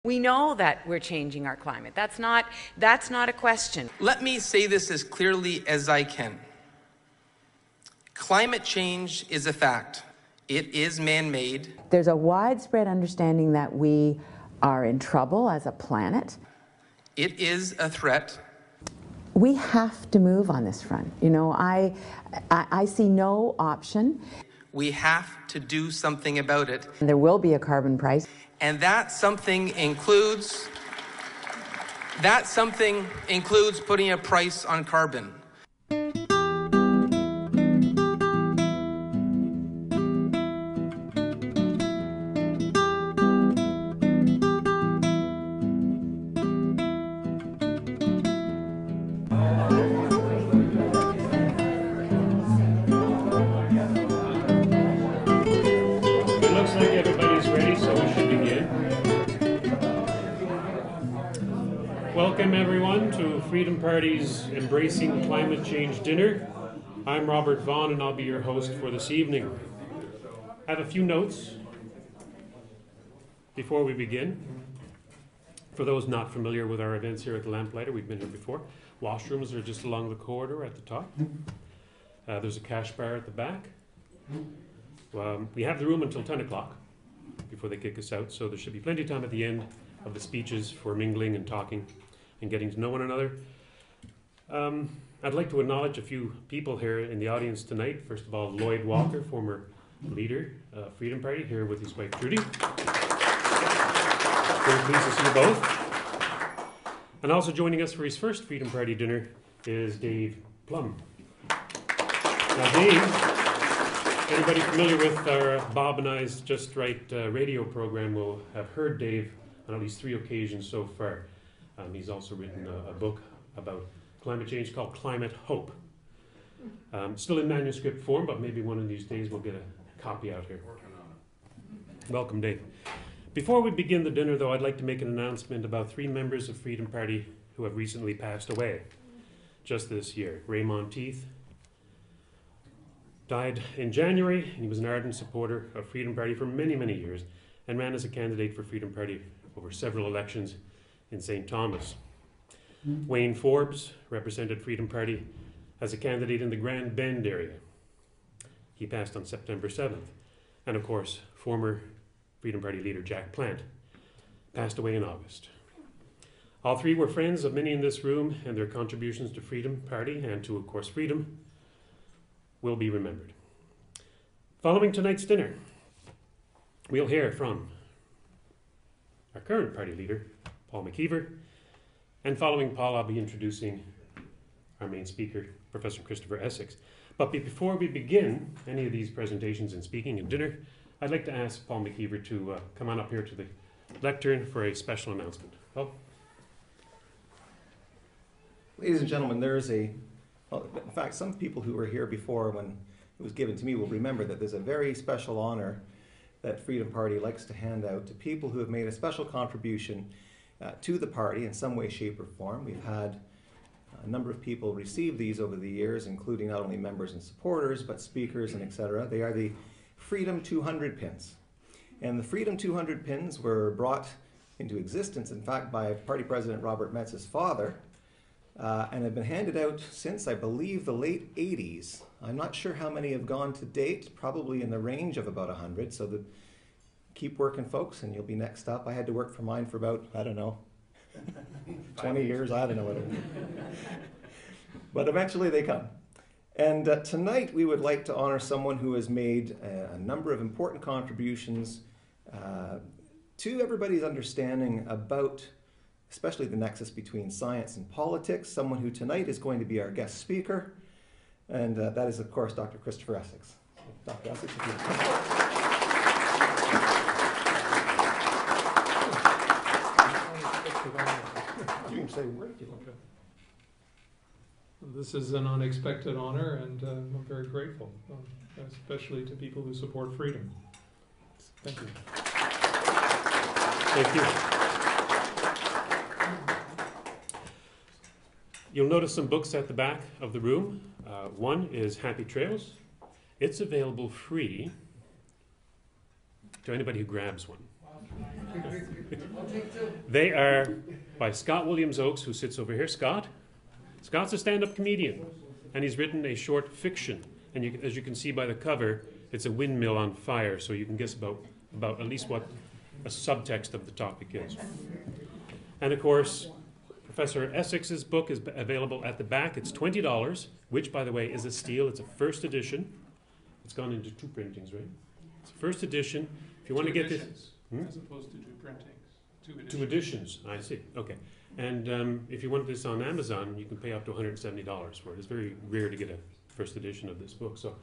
We know that we're changing our climate. That's not a question. Let me say this as clearly as I can. Climate change is a fact. It is man-made. There's a widespread understanding that we are in trouble as a planet. It is a threat. We have to move on this front. You know, I see no option. We have to do something about it. And there will be a carbon price. And that something includes putting a price on carbon. Welcome everyone to Freedom Party's Embracing Climate Change dinner. I'm Robert Vaughan and I'll be your host for this evening. I have a few notes before we begin. For those not familiar with our events here at the Lamplighter, we've been here before. Washrooms are just along the corridor at the top. There's a cash bar at the back. We have the room until 10 o'clock before they kick us out, so there should be plenty of time at the end of the speeches for mingling and talking and getting to know one another. I'd like to acknowledge a few people here in the audience tonight. First of all, Lloyd Walker, former leader of Freedom Party, here with his wife Trudy. Very pleased to see you both. And also joining us for his first Freedom Party dinner is Dave Plum. Now Dave, anybody familiar with our Bob and I's Just Right radio program will have heard Dave on at least 3 occasions so far. He's also written a book about climate change called Climate Hope. Still in manuscript form, but maybe one of these days we'll get a copy out here. Welcome, Dave. Before we begin the dinner, though, I'd like to make an announcement about 3 members of Freedom Party who have recently passed away just this year. Monteith died in January, and he was an ardent supporter of Freedom Party for many, many years and ran as a candidate for Freedom Party over several elections in St. Thomas. Wayne Forbes represented Freedom Party as a candidate in the Grand Bend area. He passed on September 7th. And of course, former Freedom Party leader Jack Plant passed away in August. All 3 were friends of many in this room, and their contributions to Freedom Party and to, of course, freedom will be remembered. Following tonight's dinner, we'll hear from our current party leader, Paul McKeever, and following Paul, I'll be introducing our main speaker, Professor Christopher Essex. But before we begin any of these presentations and speaking and dinner, I'd like to ask Paul McKeever to come on up here to the lectern for a special announcement. Paul? Ladies and gentlemen, in fact, some people who were here before when it was given to me will remember that there's a very special honor that Freedom Party likes to hand out to people who have made a special contribution to the party in some way, shape, or form. We've had a number of people receive these over the years, including not only members and supporters, but speakers and etc. They are the Freedom 200 pins. And the Freedom 200 pins were brought into existence, in fact, by Party President Robert Metz's father, and have been handed out since, I believe, the late 80s. I'm not sure how many have gone to date, probably in the range of about 100, so keep working, folks, and you'll be next up. I had to work for mine for about, I don't know, 20 years, I don't know what it is. But eventually they come. And tonight we would like to honor someone who has made a number of important contributions to everybody's understanding about especially the nexus between science and politics, someone who tonight is going to be our guest speaker, and that is, of course, Dr. Christopher Essex. Dr. Essex, if you would come. You can say a word if you want to. This is an unexpected honor, and I'm very grateful, especially to people who support freedom. Thank you. Thank you. You'll notice some books at the back of the room. One is Happy Trails. It's available free to anybody who grabs one. They are by Scott Williams Oakes, who sits over here. Scott? Scott's a stand-up comedian, and he's written a short fiction. And as you can see by the cover, it's a windmill on fire, so you can guess about at least what a subtext of the topic is. And of course, Professor Essex's book is available at the back. It's $20, which, by the way, is a steal. It's a first edition. It's gone into 2 printings, right? It's a first edition. If you want to get this... As opposed to 2 printings. 2 editions. 2 editions, I see. Okay. And if you want this on Amazon, you can pay up to $170 for it. It's very rare to get a first edition of this book. So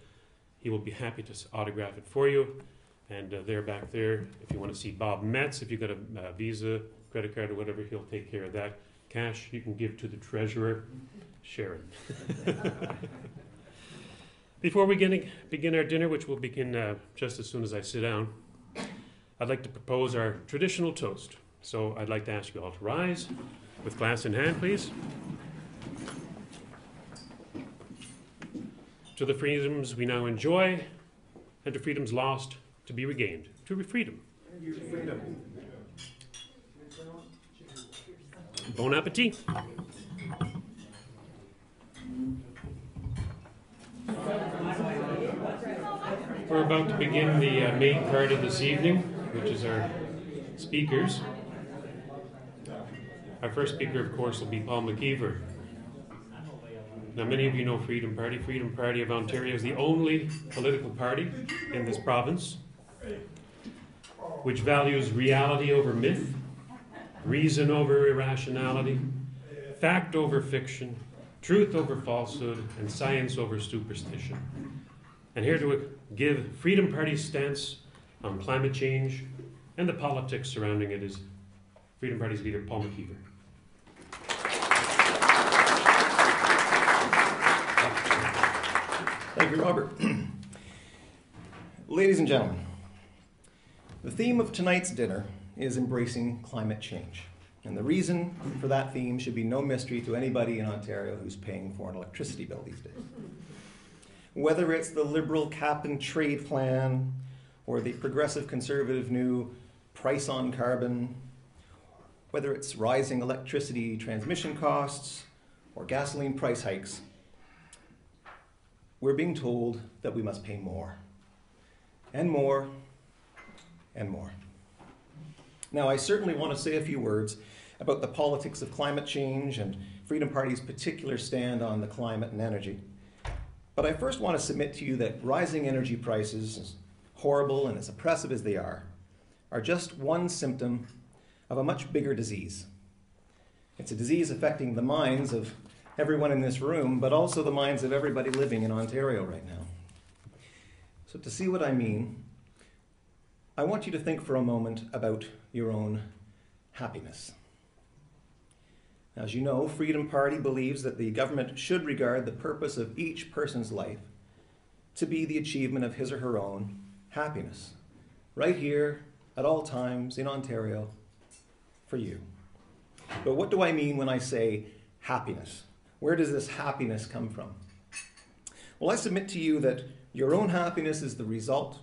he will be happy to autograph it for you. And they're back there. If you want to see Bob Metz, if you've got a Visa, credit card, or whatever, he'll take care of that. Cash you can give to the treasurer, Sharon. Before we begin our dinner, which will begin just as soon as I sit down, I'd like to propose our traditional toast. So I'd like to ask you all to rise with glass in hand, please. To the freedoms we now enjoy, and to freedoms lost to be regained. To freedom. Bon appetit. We're about to begin the main part of this evening, which is our speakers. Our first speaker, of course, will be Paul McKeever. Now, many of you know Freedom Party. Freedom Party of Ontario is the only political party in this province which values reality over myth, reason over irrationality, fact over fiction, truth over falsehood, and science over superstition. And here to give Freedom Party's stance on climate change and the politics surrounding it is Freedom Party's leader, Paul McKeever. Thank you, Robert. Ladies and gentlemen, the theme of tonight's dinner is embracing climate change. And the reason for that theme should be no mystery to anybody in Ontario who's paying for an electricity bill these days. Whether it's the Liberal cap and trade plan, or the progressive conservative new price on carbon, whether it's rising electricity transmission costs or gasoline price hikes, we're being told that we must pay more, and more, and more. Now, I certainly want to say a few words about the politics of climate change and Freedom Party's particular stand on the climate and energy. But I first want to submit to you that rising energy prices, as horrible and as oppressive as they are just one symptom of a much bigger disease. It's a disease affecting the minds of everyone in this room, but also the minds of everybody living in Ontario right now. So to see what I mean, I want you to think for a moment about your own happiness. As you know, Freedom Party believes that the government should regard the purpose of each person's life to be the achievement of his or her own happiness, right here, at all times, in Ontario, for you. But what do I mean when I say happiness? Where does this happiness come from? Well, I submit to you that your own happiness is the result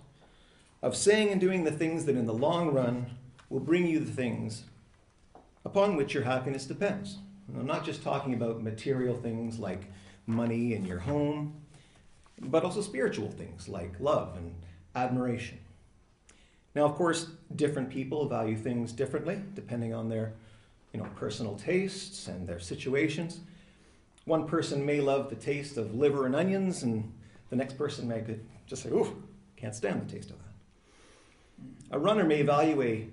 of saying and doing the things that in the long run will bring you the things upon which your happiness depends. And I'm not just talking about material things like money in your home, but also spiritual things like love and admiration. Now, of course, different people value things differently depending on their personal tastes and their situations. One person may love the taste of liver and onions, and the next person may just say, "Ooh, can't stand the taste of that." A runner may value a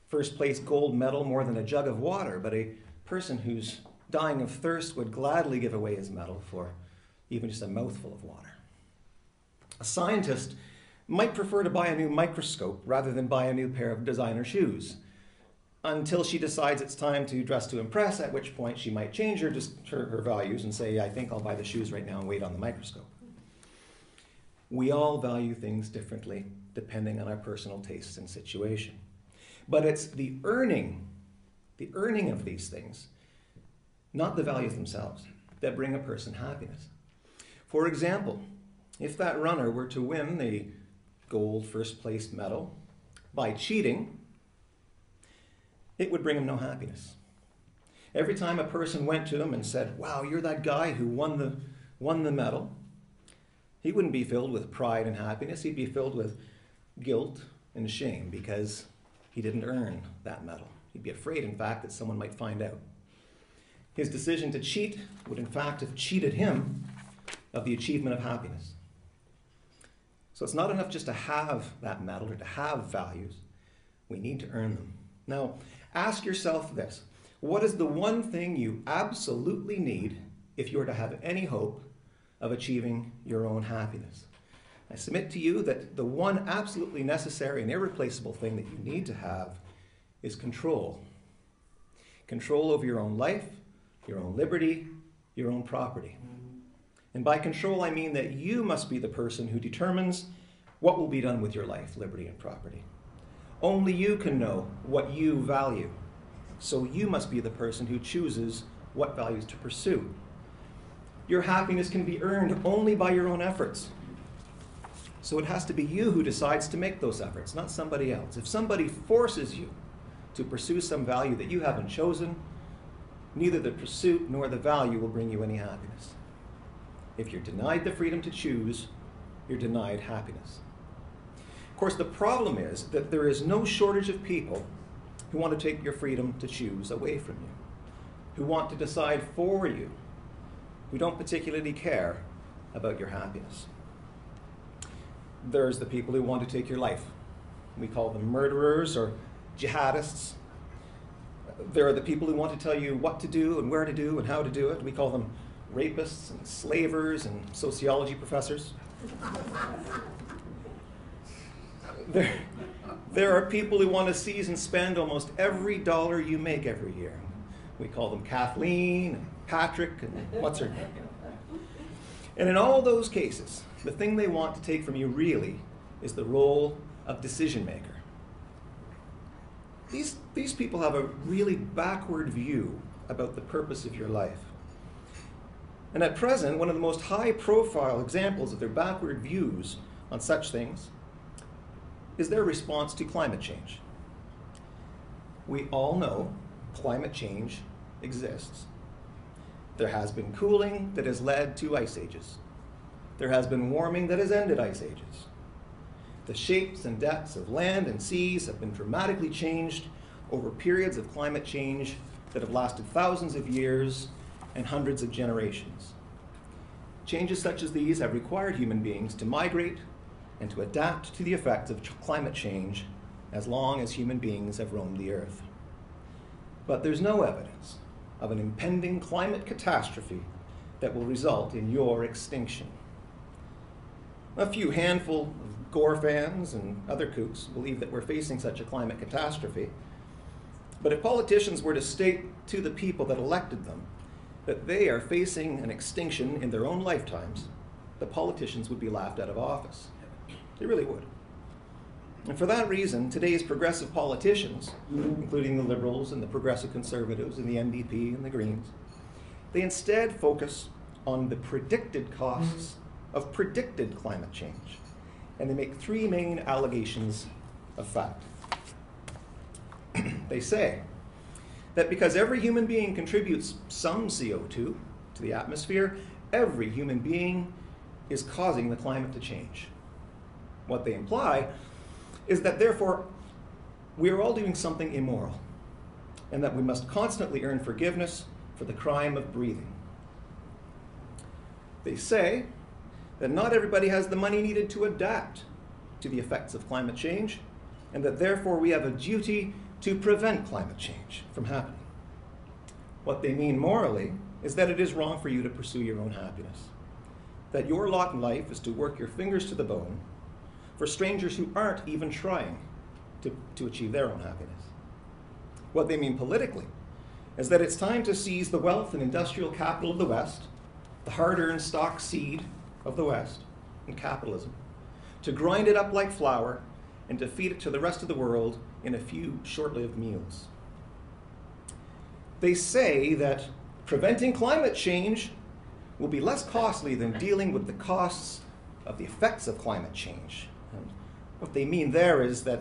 first place gold medal more than a jug of water, but a person who's dying of thirst would gladly give away his medal for even just a mouthful of water. A scientist might prefer to buy a new microscope rather than buy a new pair of designer shoes, until she decides it's time to dress to impress, at which point she might change her values and say, "I think I'll buy the shoes right now and wait on the microscope." We all value things differently depending on our personal tastes and situation. But it's the earning of these things, not the values themselves, that bring a person happiness. For example, if that runner were to win the gold first place medal by cheating, it would bring him no happiness. Every time a person went to him and said, "Wow, you're that guy who won the medal," he wouldn't be filled with pride and happiness. He'd be filled with guilt and shame because he didn't earn that medal. He'd be afraid, in fact, that someone might find out. His decision to cheat would, in fact, have cheated him of the achievement of happiness. So it's not enough just to have that medal or to have values. We need to earn them. Now, ask yourself this. What is the one thing you absolutely need if you are to have any hope of achieving your own happiness? I submit to you that the one absolutely necessary and irreplaceable thing that you need to have is control. Control over your own life, your own liberty, your own property. And by control, I mean that you must be the person who determines what will be done with your life, liberty, and property. Only you can know what you value. So you must be the person who chooses what values to pursue. Your happiness can be earned only by your own efforts. So it has to be you who decides to make those efforts, not somebody else. If somebody forces you to pursue some value that you haven't chosen, neither the pursuit nor the value will bring you any happiness. If you're denied the freedom to choose, you're denied happiness. Of course, the problem is that there is no shortage of people who want to take your freedom to choose away from you, who want to decide for you, who don't particularly care about your happiness. There's the people who want to take your life. We call them murderers or jihadists. There are the people who want to tell you what to do and where to do and how to do it. We call them rapists and slavers and sociology professors. There are people who want to seize and spend almost every dollar you make every year. We call them Kathleen and Patrick and what's her name. And in all those cases, the thing they want to take from you really is the role of decision maker. These people have a really backward view about the purpose of your life. And at present, one of the most high-profile examples of their backward views on such things is their response to climate change. We all know climate change exists. There has been cooling that has led to ice ages. There has been warming that has ended ice ages. The shapes and depths of land and seas have been dramatically changed over periods of climate change that have lasted thousands of years and hundreds of generations. Changes such as these have required human beings to migrate and to adapt to the effects of climate change as long as human beings have roamed the earth. But there's no evidence of an impending climate catastrophe that will result in your extinction. A few handful of Gore fans and other kooks believe that we're facing such a climate catastrophe. But if politicians were to state to the people that elected them that they are facing an extinction in their own lifetimes, the politicians would be laughed out of office. They really would. And for that reason, today's progressive politicians, including the Liberals and the Progressive Conservatives and the NDP and the Greens, they instead focus on the predicted costs of predicted climate change. And they make three main allegations of fact. They say that because every human being contributes some CO2 to the atmosphere, every human being is causing the climate to change. What they imply is that therefore we are all doing something immoral and that we must constantly earn forgiveness for the crime of breathing. They say that not everybody has the money needed to adapt to the effects of climate change and that therefore we have a duty to prevent climate change from happening. What they mean morally is that it is wrong for you to pursue your own happiness, that your lot in life is to work your fingers to the bone for strangers who aren't even trying to achieve their own happiness. What they mean politically is that it's time to seize the wealth and industrial capital of the West, the hard-earned stock seed of the West and capitalism, to grind it up like flour and to feed it to the rest of the world in a few short-lived meals. They say that preventing climate change will be less costly than dealing with the costs of the effects of climate change. And what they mean there is that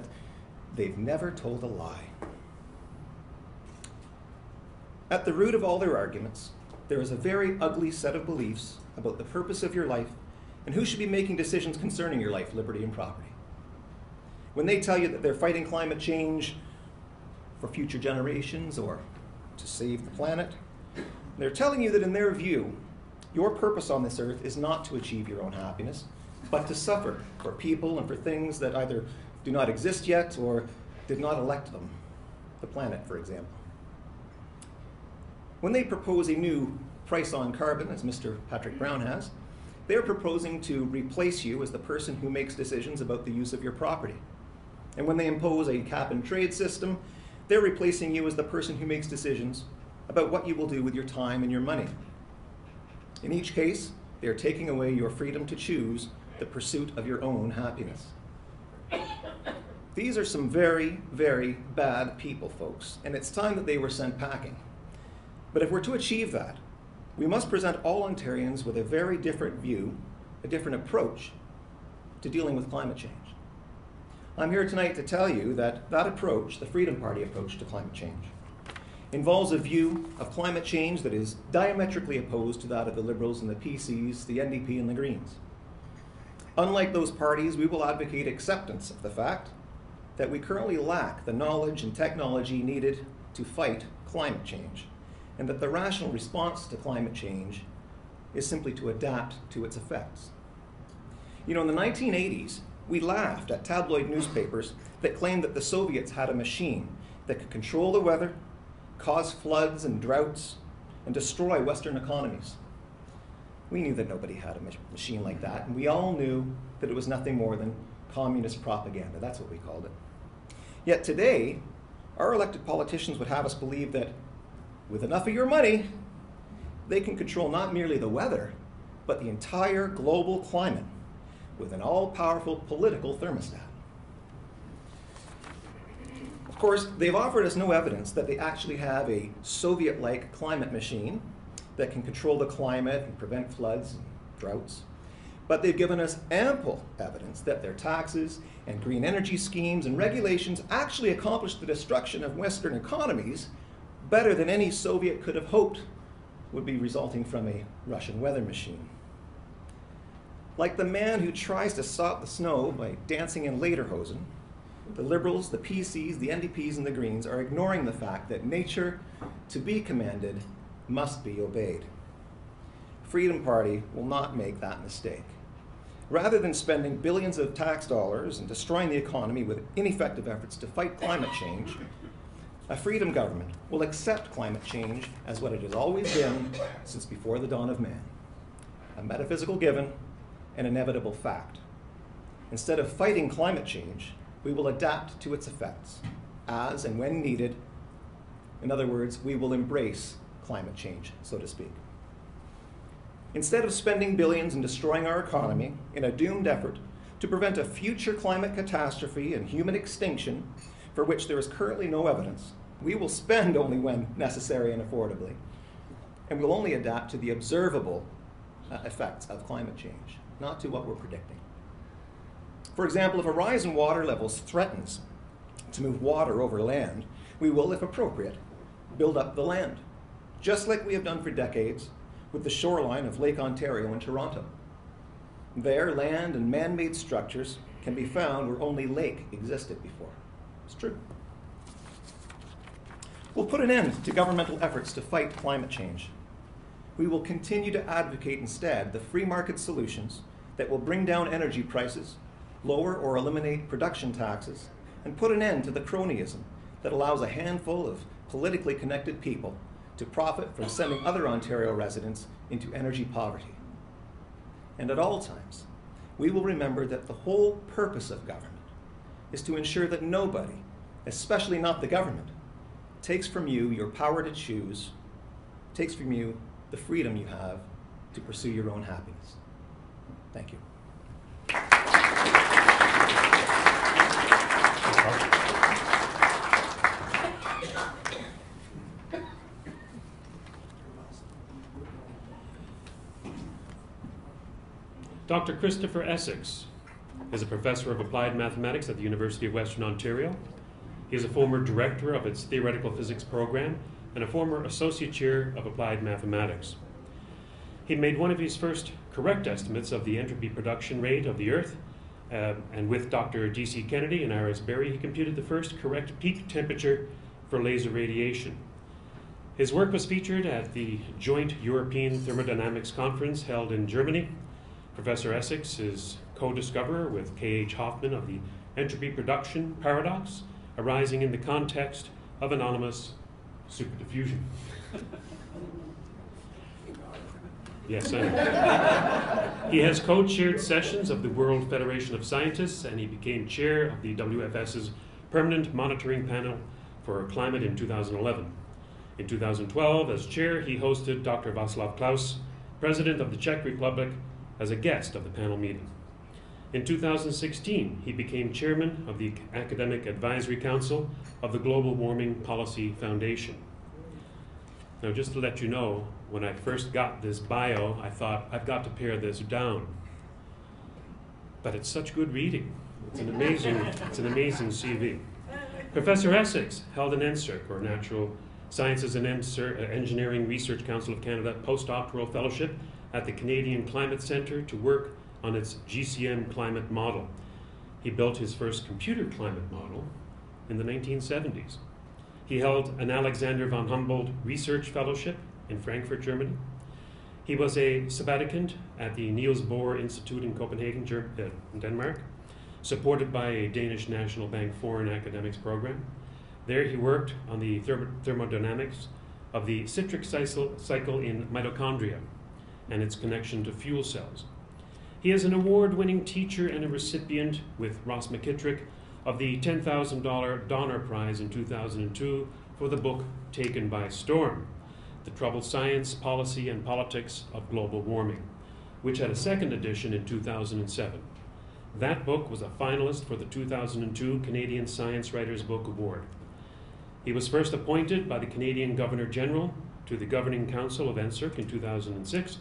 they've never told a lie. At the root of all their arguments, there is a very ugly set of beliefs about the purpose of your life and who should be making decisions concerning your life, liberty, and property. When they tell you that they're fighting climate change for future generations or to save the planet, they're telling you that in their view, your purpose on this earth is not to achieve your own happiness, but to suffer for people and for things that either do not exist yet or did not elect them, the planet, for example. When they propose a new price on carbon, as Mr. Patrick Brown has, they're proposing to replace you as the person who makes decisions about the use of your property. And when they impose a cap and trade system, they're replacing you as the person who makes decisions about what you will do with your time and your money. In each case, they're taking away your freedom to choose the pursuit of your own happiness. These are some very, very bad people, folks, and it's time that they were sent packing. But if we're to achieve that, we must present all Ontarians with a very different view, a different approach to dealing with climate change. I'm here tonight to tell you that that approach, the Freedom Party approach to climate change, involves a view of climate change that is diametrically opposed to that of the Liberals and the PCs, the NDP and the Greens. Unlike those parties, we will advocate acceptance of the fact that we currently lack the knowledge and technology needed to fight climate change, and that the rational response to climate change is simply to adapt to its effects. You know, in the 1980s, we laughed at tabloid newspapers that claimed that the Soviets had a machine that could control the weather, cause floods and droughts, and destroy Western economies. We knew that nobody had a machine like that, and we all knew that it was nothing more than communist propaganda. That's what we called it. Yet today, our elected politicians would have us believe that with enough of your money, they can control not merely the weather, but the entire global climate with an all-powerful political thermostat. Of course, they've offered us no evidence that they actually have a Soviet-like climate machine that can control the climate and prevent floods and droughts. But they've given us ample evidence that their taxes and green energy schemes and regulations actually accomplish the destruction of Western economies better than any Soviet could have hoped would be resulting from a Russian weather machine. Like the man who tries to stop the snow by dancing in lederhosen, the Liberals, the PCs, the NDPs, and the Greens are ignoring the fact that nature, to be commanded, must be obeyed. Freedom Party will not make that mistake. Rather than spending billions of tax dollars and destroying the economy with ineffective efforts to fight climate change, a Freedom government will accept climate change as what it has always been since before the dawn of man, a metaphysical given, an inevitable fact. Instead of fighting climate change, we will adapt to its effects as and when needed. In other words, we will embrace climate change, so to speak. Instead of spending billions and destroying our economy in a doomed effort to prevent a future climate catastrophe and human extinction for which there is currently no evidence, we will spend only when necessary and affordably, and we'll only adapt to the observable effects of climate change, not to what we're predicting. For example, if a rise in water levels threatens to move water over land, we will, if appropriate, build up the land, just like we have done for decades with the shoreline of Lake Ontario in Toronto. There, land and man-made structures can be found where only lake existed before. It's true. We'll put an end to governmental efforts to fight climate change. We will continue to advocate instead the free market solutions that will bring down energy prices, lower or eliminate production taxes, and put an end to the cronyism that allows a handful of politically connected people to profit from sending other Ontario residents into energy poverty. And at all times, we will remember that the whole purpose of government is to ensure that nobody, especially not the government, takes from you your power to choose, takes from you the freedom you have to pursue your own happiness. Thank you. Dr. Christopher Essex is a professor of applied mathematics at the University of Western Ontario. He is a former director of its theoretical physics program and a former associate chair of applied mathematics. He made one of his first correct estimates of the entropy production rate of the Earth, and with Dr. D.C. Kennedy and R.S. Berry, he computed the first correct peak temperature for laser radiation. His work was featured at the Joint European Thermodynamics Conference held in Germany. Professor Essex is co-discoverer with K.H. Hoffman of the entropy production paradox arising in the context of anomalous superdiffusion. Yes, I know. He has co-chaired sessions of the World Federation of Scientists, and he became chair of the WFS's Permanent Monitoring Panel for Climate in 2011. In 2012, as chair, he hosted Dr. Václav Klaus, president of the Czech Republic, as a guest of the panel meeting. In 2016, he became chairman of the Academic Advisory Council of the Global Warming Policy Foundation. Now, just to let you know, when I first got this bio, I thought, I've got to pare this down. But it's such good reading. It's an amazing CV. Professor Essex held an NSERC, or Natural Sciences and Engineering Research Council of Canada, postdoctoral fellowship at the Canadian Climate Centre to work on its GCM climate model. He built his first computer climate model in the 1970s. He held an Alexander von Humboldt Research Fellowship in Frankfurt, Germany. He was a sabbaticant at the Niels Bohr Institute in Copenhagen, Denmark, supported by a Danish National Bank Foreign Academics Program. There he worked on the thermodynamics of the citric cycle in mitochondria and its connection to fuel cells. He is an award-winning teacher and a recipient, with Ross McKittrick, of the $10,000 Donner Prize in 2002 for the book Taken by Storm, The Troubled Science, Policy, and Politics of Global Warming, which had a second edition in 2007. That book was a finalist for the 2002 Canadian Science Writers' Book Award. He was first appointed by the Canadian Governor-General to the Governing Council of NSERC in 2006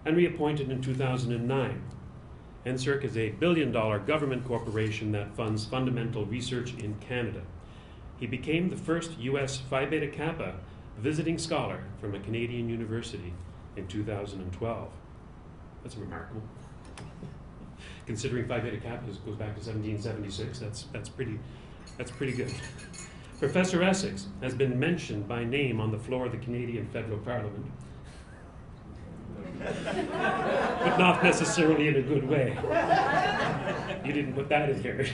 and reappointed in 2009. NSERC is a billion-dollar government corporation that funds fundamental research in Canada. He became the first U.S. Phi Beta Kappa visiting scholar from a Canadian university in 2012. That's remarkable. Considering Phi Beta Kappa goes back to 1776, that's pretty good. Professor Essex has been mentioned by name on the floor of the Canadian Federal Parliament, but not necessarily in a good way. You didn't put that in here.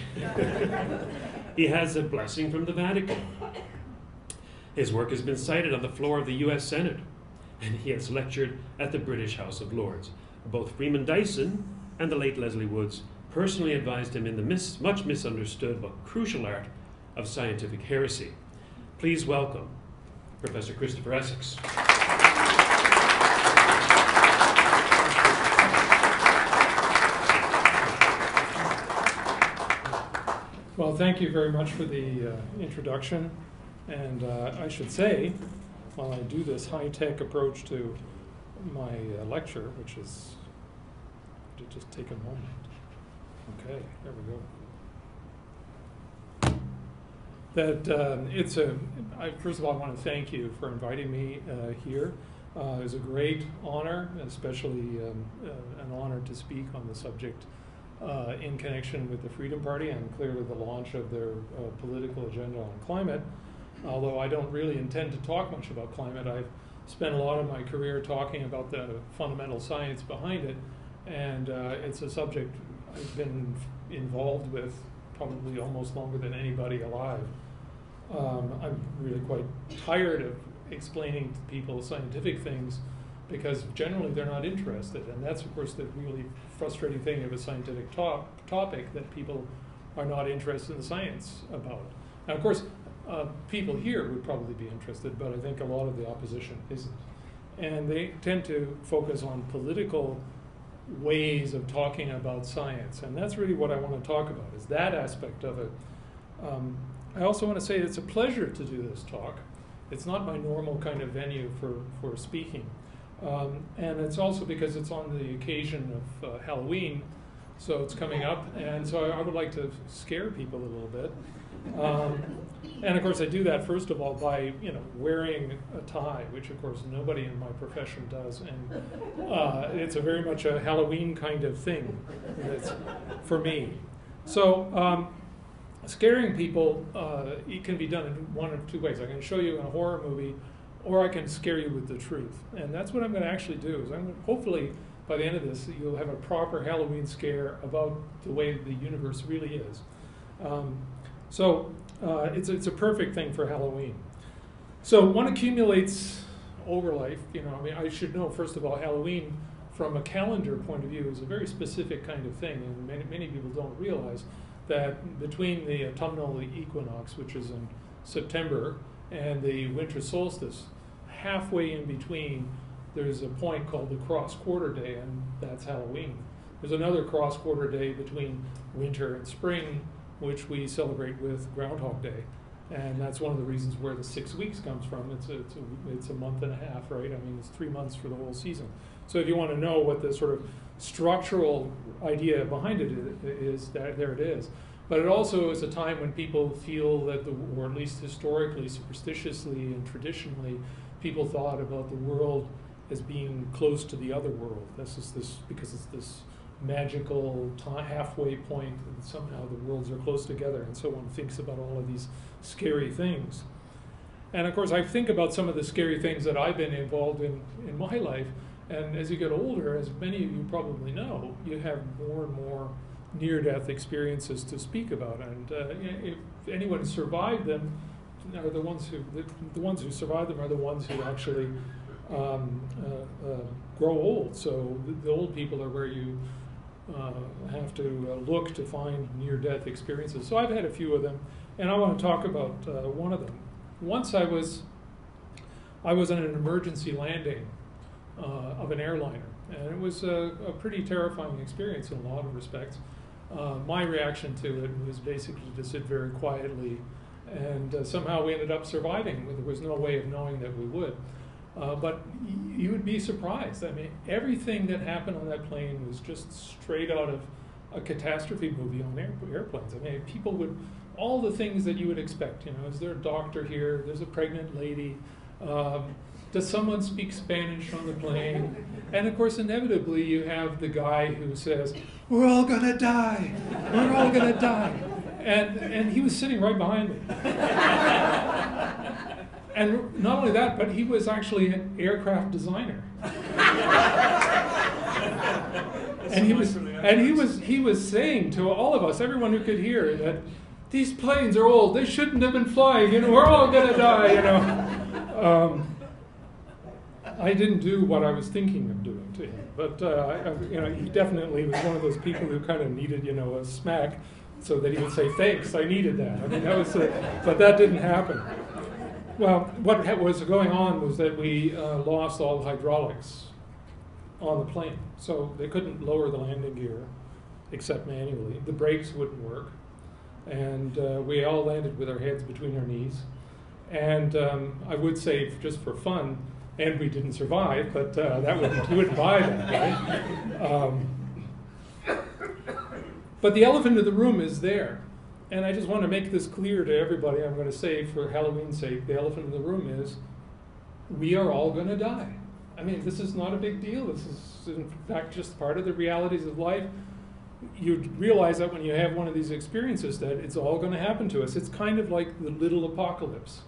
He has a blessing from the Vatican. His work has been cited on the floor of the U.S. Senate, and he has lectured at the British House of Lords. Both Freeman Dyson and the late Leslie Woods personally advised him in the much misunderstood but crucial art of scientific heresy. Please welcome Professor Christopher Essex. Well, thank you very much for the introduction. And I should say, while I do this high-tech approach to my lecture, which is to just take a moment. Okay, there we go. First of all, I want to thank you for inviting me here. It was a great honor, especially an honor to speak on the subject in connection with the Freedom Party and clearly the launch of their political agenda on climate. Although I don't really intend to talk much about climate, I've spent a lot of my career talking about the fundamental science behind it, and it's a subject I've been involved with probably almost longer than anybody alive. I'm really quite tired of explaining to people scientific things because generally they're not interested, and that's of course the really frustrating thing of a scientific topic, that people are not interested in the science about. Now of course people here would probably be interested, but I think a lot of the opposition isn't. And they tend to focus on political ways of talking about science, and that's really what I want to talk about, is that aspect of it. I also want to say it's a pleasure to do this talk. It's not my normal kind of venue for speaking. And it's also because it's on the occasion of Halloween, so it's coming up, and so I would like to scare people a little bit. And of course I do that first of all by, wearing a tie, which of course nobody in my profession does. And it's a very much a Halloween kind of thing that's for me. So scaring people, it can be done in one of two ways. I can show you in a horror movie, or I can scare you with the truth. And that's what I'm going to actually do. Is hopefully by the end of this, you'll have a proper Halloween scare about the way the universe really is. It's a perfect thing for Halloween. So one accumulates over life. I should know, first of all, Halloween from a calendar point of view is a very specific kind of thing, and many people don't realize that between the autumnal equinox, which is in September, and the winter solstice, halfway in between, there's a point called the cross-quarter day, and that's Halloween. There's another cross-quarter day between winter and spring, which we celebrate with Groundhog Day. And that's one of the reasons where the 6 weeks comes from. It's a month and a half, right? I mean, it's 3 months for the whole season. So if you want to know what the sort of structural idea behind it is, there it is. But it also is a time when people feel that, or at least historically, superstitiously, and traditionally, people thought about the world as being close to the other world. This because it's this magical halfway point, and somehow the worlds are close together, and so one thinks about all of these scary things. And of course I think about some of the scary things that I've been involved in my life, and as you get older, as many of you probably know, you have more and more near-death experiences to speak about, and if anyone survived them, are the ones who survive them are the ones who actually grow old. So the old people are where you have to look to find near-death experiences. So I've had a few of them, and I want to talk about one of them. Once I was on an emergency landing of an airliner, and it was a pretty terrifying experience in a lot of respects. My reaction to it was basically to sit very quietly, and somehow we ended up surviving. There was no way of knowing that we would. But you would be surprised. I mean, everything that happened on that plane was just straight out of a catastrophe movie on airplanes. I mean, people would, all the things that you would expect. Is there a doctor here? There's a pregnant lady. Does someone speak Spanish on the plane? And of course, inevitably, you have the guy who says, "We're all gonna die. We're all gonna die." And he was sitting right behind me. And not only that, but he was actually an aircraft designer. And he was saying to all of us, everyone who could hear, that these planes are old. They shouldn't have been flying. We're all gonna die. I didn't do what I was thinking of doing to him, but he definitely was one of those people who kind of needed, a smack, so that he would say, "Thanks, I needed that." I mean, that was, but that didn't happen. Well, what was going on was that we lost all hydraulics on the plane, so they couldn't lower the landing gear except manually. The brakes wouldn't work, and we all landed with our heads between our knees. And I would say, just for fun, and we didn't survive, but you wouldn't buy that, right? But the elephant in the room is there. And I just want to make this clear to everybody. I'm going to say, for Halloween's sake, the elephant in the room is, we are all going to die. I mean, this is not a big deal. This is, in fact, just part of the realities of life. You realize that when you have one of these experiences, that it's all going to happen to us. It's kind of like the little apocalypse.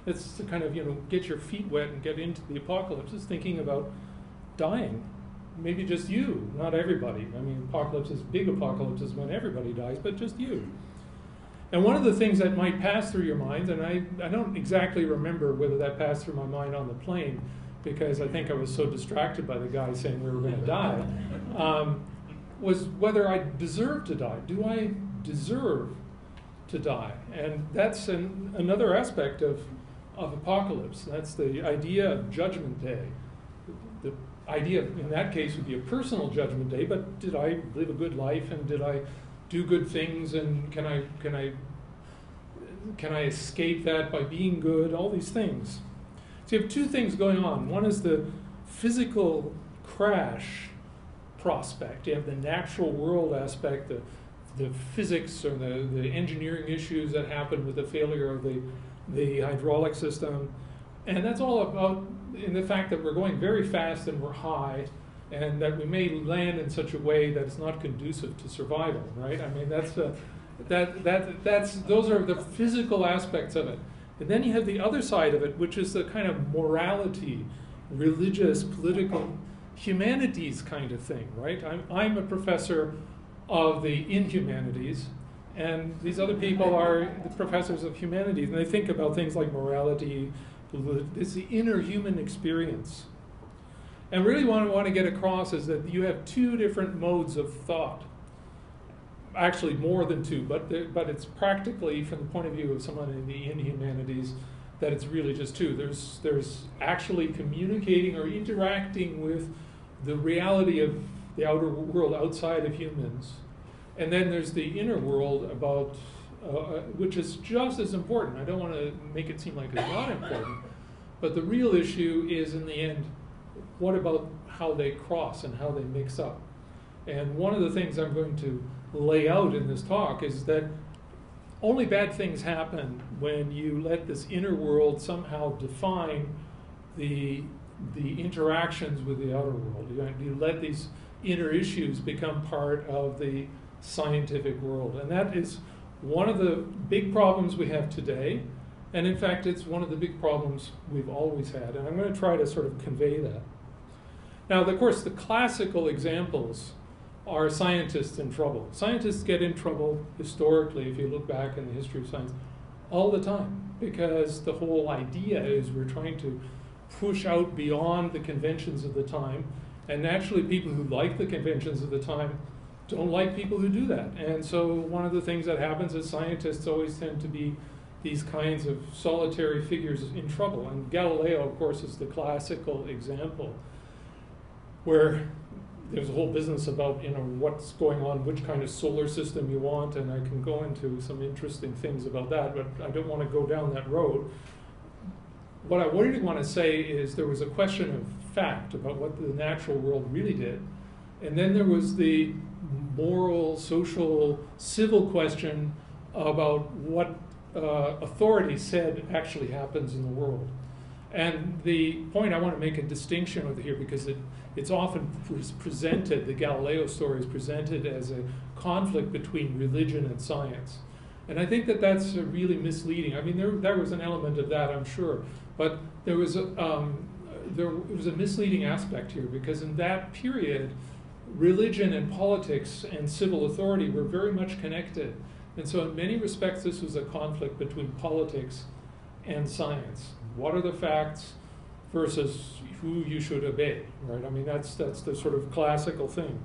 It's to kind of, get your feet wet and get into the apocalypse. It's thinking about dying. Maybe just you, not everybody. I mean, big apocalypse is when everybody dies, but just you. And one of the things that might pass through your mind, and I don't exactly remember whether that passed through my mind on the plane, because I think I was so distracted by the guy saying we were going to die, was whether I deserve to die. Do I deserve to die? And that's another aspect of apocalypse. That's the idea of Judgment Day. The idea, in that case, would be a personal Judgment Day, but did I live a good life, and did I do good things, and can I escape that by being good? All these things. So you have two things going on. One is the physical crash prospect. You have the natural world aspect, the the physics or the engineering issues that happen with the failure of the hydraulic system. And that's all about in the fact that we're going very fast and we're high, and that we may land in such a way that it's not conducive to survival, right? I mean, those are the physical aspects of it. And then you have the other side of it, which is the kind of morality, religious, political, humanities kind of thing, right? I'm a professor of the inhumanities, and these other people are the professors of humanities, and they think about things like morality. It's the inner human experience. And really what I want to get across is that you have two different modes of thought. Actually more than two, but it's practically, from the point of view of someone in the inhumanities, that it's really just two. There's actually communicating or interacting with the reality of the outer world outside of humans. And then there's the inner world about, which is just as important. I don't want to make it seem like it's not important, but the real issue is, in the end, what about how they cross and how they mix up? And one of the things I'm going to lay out in this talk is that only bad things happen when you let this inner world somehow define the interactions with the outer world. You let these inner issues become part of the scientific world. And that is one of the big problems we have today. And in fact, it's one of the big problems we've always had. And I'm going to try to sort of convey that. Now, of course, the classical examples are scientists in trouble. Scientists get in trouble historically, if you look back in the history of science, all the time, because the whole idea is we're trying to push out beyond the conventions of the time, and naturally people who like the conventions of the time don't like people who do that. And so one of the things that happens is scientists always tend to be these kinds of solitary figures in trouble. And Galileo, of course, is the classical example, where there's a whole business about, what's going on, which kind of solar system you want, and I can go into some interesting things about that, but I don't want to go down that road. What I really want to say is there was a question of fact about what the natural world really did, and then there was the moral, social, civil question about what authority said actually happens in the world. And the point I want to make a distinction with here, because it's often presented, the Galileo story is presented as a conflict between religion and science. And I think that that's really misleading. I mean, there was an element of that, I'm sure, but there was a misleading aspect here, because in that period, religion and politics and civil authority were very much connected. And so in many respects, this was a conflict between politics and science. What are the facts versus who you should obey, right? I mean, that's the sort of classical thing.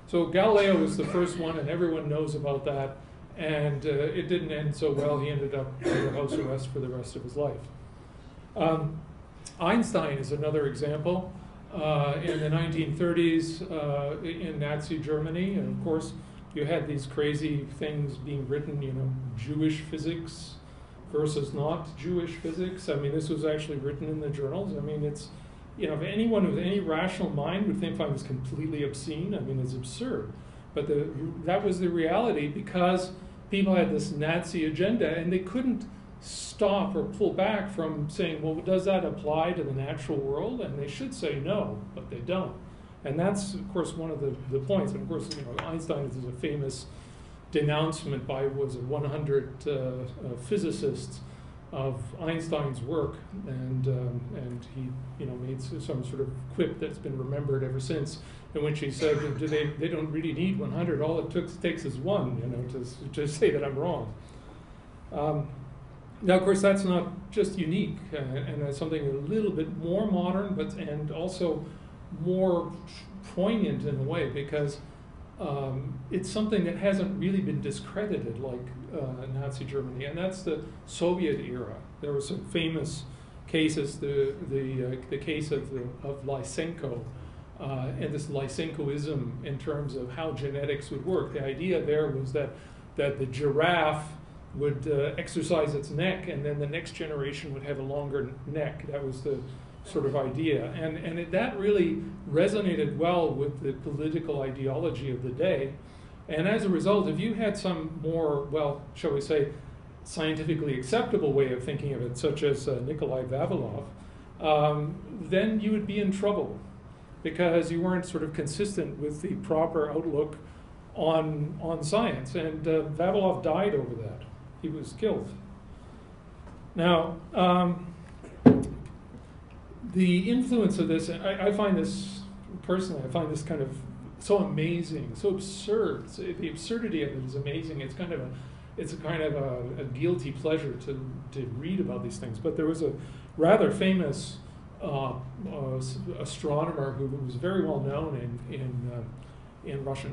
So Galileo was the first one, and everyone knows about that. And it didn't end so well. He ended up under house arrest for the rest of his life. Einstein is another example. In the 1930s in Nazi Germany, and of course, you had these crazy things being written, Jewish physics versus not Jewish physics. I mean, this was actually written in the journals. I mean, it's, if anyone with any rational mind would think I was completely obscene, I mean, it's absurd. But that was the reality, because people had this Nazi agenda, and they couldn't stop or pull back from saying, well, does that apply to the natural world? And they should say no, but they don't. And that's, of course, one of the points. And of course, Einstein is a famous denouncement by 100 physicists of Einstein's work, and he made some sort of quip that's been remembered ever since, in which he said, they don't really need 100. All it takes is one, to say that I'm wrong. Now, of course, that's not just unique, and that's something a little bit more modern, and also more poignant in a way, because it's something that hasn't really been discredited like Nazi Germany, and that's the Soviet era. There were some famous cases, the case of Lysenko, and this Lysenkoism in terms of how genetics would work. The idea there was that the giraffe would exercise its neck, and then the next generation would have a longer neck. That was the sort of idea. And that really resonated well with the political ideology of the day. And as a result, if you had some more, well, shall we say, scientifically acceptable way of thinking of it, such as Nikolai Vavilov, then you would be in trouble because you weren't sort of consistent with the proper outlook on science. And Vavilov died over that. He was killed. Now, the influence of this, I find this, personally, I find this kind of so amazing, so absurd. So the absurdity of it is amazing. It's kind of a guilty pleasure to read about these things. But there was a rather famous astronomer who was very well known in Russia,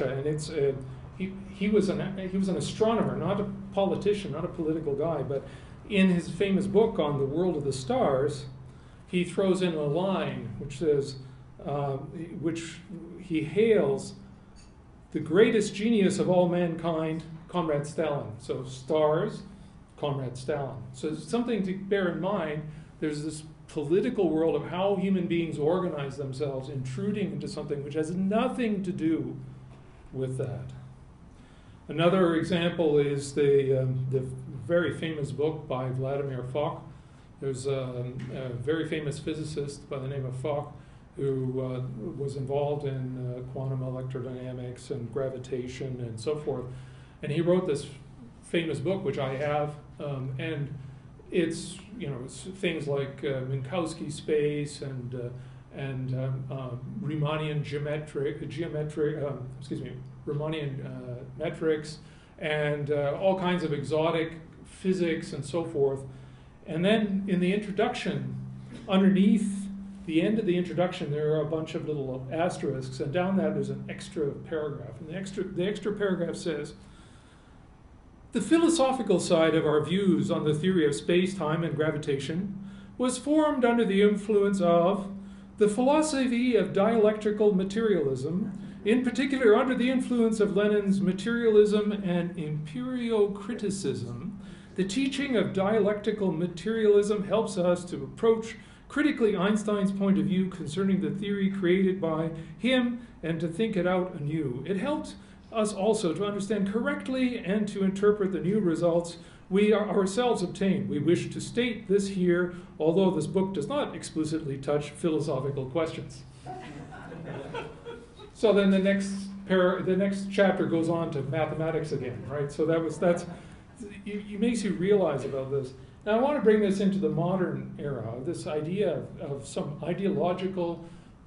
and it's he was an astronomer, not a politician, not a political guy. But in his famous book on the world of the stars, he throws in a line which says, which he hails the greatest genius of all mankind, Comrade Stalin. So stars, Comrade Stalin. So it's something to bear in mind. There's this political world of how human beings organize themselves, intruding into something which has nothing to do with that. Another example is the very famous book by Vladimir Fock. There's a very famous physicist by the name of Fock who was involved in quantum electrodynamics and gravitation and so forth. And he wrote this famous book, which I have, and it's it's things like Minkowski space and Riemannian Riemannian metrics, and all kinds of exotic physics and so forth. And then in the introduction, underneath the end of the introduction, there are a bunch of little asterisks, and down that there's an extra paragraph. And the extra paragraph says, the philosophical side of our views on the theory of space-time and gravitation was formed under the influence of the philosophy of dialectical materialism, in particular under the influence of Lenin's materialism and empirio-criticism. The teaching of dialectical materialism helps us to approach critically Einstein's point of view concerning the theory created by him and to think it out anew. It helped us also to understand correctly and to interpret the new results we ourselves obtained. We wish to state this here, although this book does not explicitly touch philosophical questions. So then the next chapter goes on to mathematics again, right? So it makes you realize about this. Now I want to bring this into the modern era, this idea of some ideological,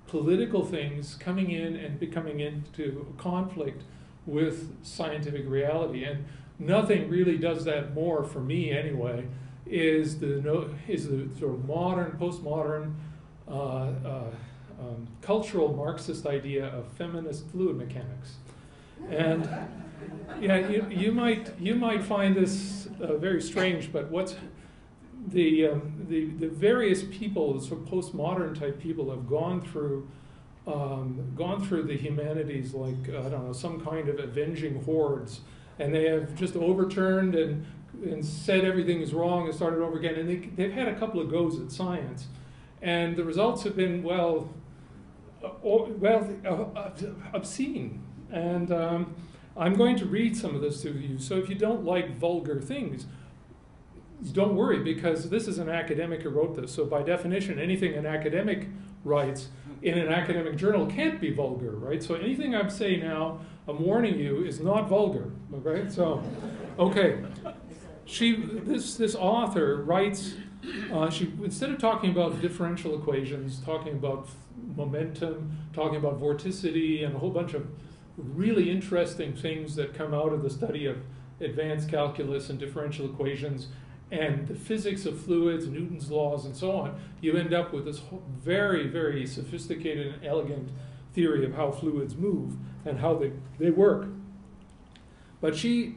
political things coming in and becoming into conflict with scientific reality. And nothing really does that more, for me anyway, is the sort of modern, postmodern, cultural Marxist idea of feminist fluid mechanics. And yeah, you might find this very strange, but what's the various people, the sort of postmodern type people, have gone through the humanities like, I don't know, some kind of avenging hordes, and they have just overturned and said everything is wrong and started over again, and they've had a couple of goes at science, and the results have been obscene. And I'm going to read some of this to you, so if you don't like vulgar things, don't worry, because this is an academic who wrote this, so by definition anything an academic writes in an academic journal can't be vulgar, right? So anything I'm saying now, I'm warning you, is not vulgar, okay? So, okay. This author writes, instead of talking about differential equations, talking about momentum, talking about vorticity, and a whole bunch of really interesting things that come out of the study of advanced calculus and differential equations and the physics of fluids, Newton's laws, and so on, you end up with this very, very sophisticated and elegant theory of how fluids move and how they work. But she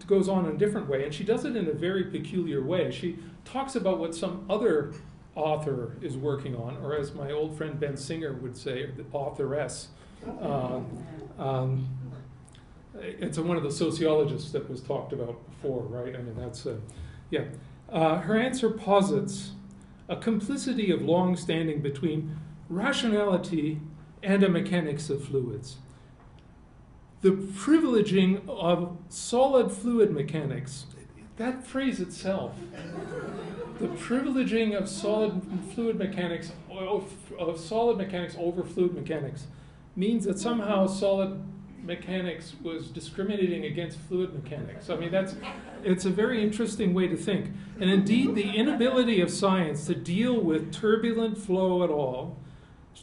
goes on in a different way, and she does it in a very peculiar way. She talks about what some other author is working on, or as my old friend Ben Singer would say, the authoress. It's one of the sociologists that was talked about before, right? I mean, that's, yeah. Her answer posits a complicity of long standing between rationality and a mechanics of fluids. the privileging of solid fluid mechanics, that phrase itself, the privileging of solid fluid mechanics, of solid mechanics over fluid mechanics, means that somehow solid mechanics was discriminating against fluid mechanics. I mean, it's a very interesting way to think. And indeed, the inability of science to deal with turbulent flow at all,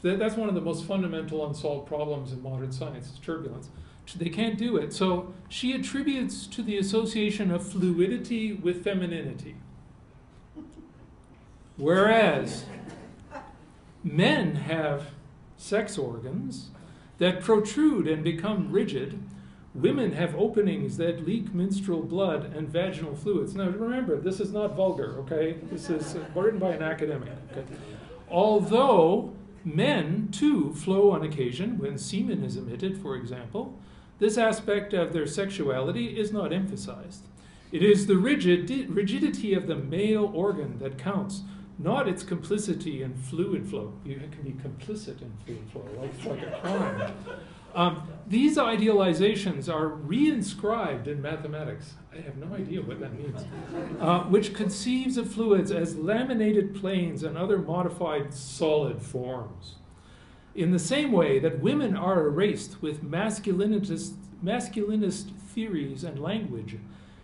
that's one of the most fundamental unsolved problems in modern science, is turbulence. They can't do it. So she attributes to the association of fluidity with femininity. Whereas men have sex organs that protrude and become rigid. Women have openings that leak menstrual blood and vaginal fluids. Now remember, this is not vulgar, okay? This is written by an academic, okay? Although men, too, flow on occasion when semen is emitted, for example, this aspect of their sexuality is not emphasized. It is the rigidity of the male organ that counts, not its complicity in fluid flow. You can be complicit in fluid flow, like a crime. These idealizations are reinscribed in mathematics. I have no idea what that means. Which conceives of fluids as laminated planes and other modified solid forms. In the same way that women are erased with masculinist theories and language,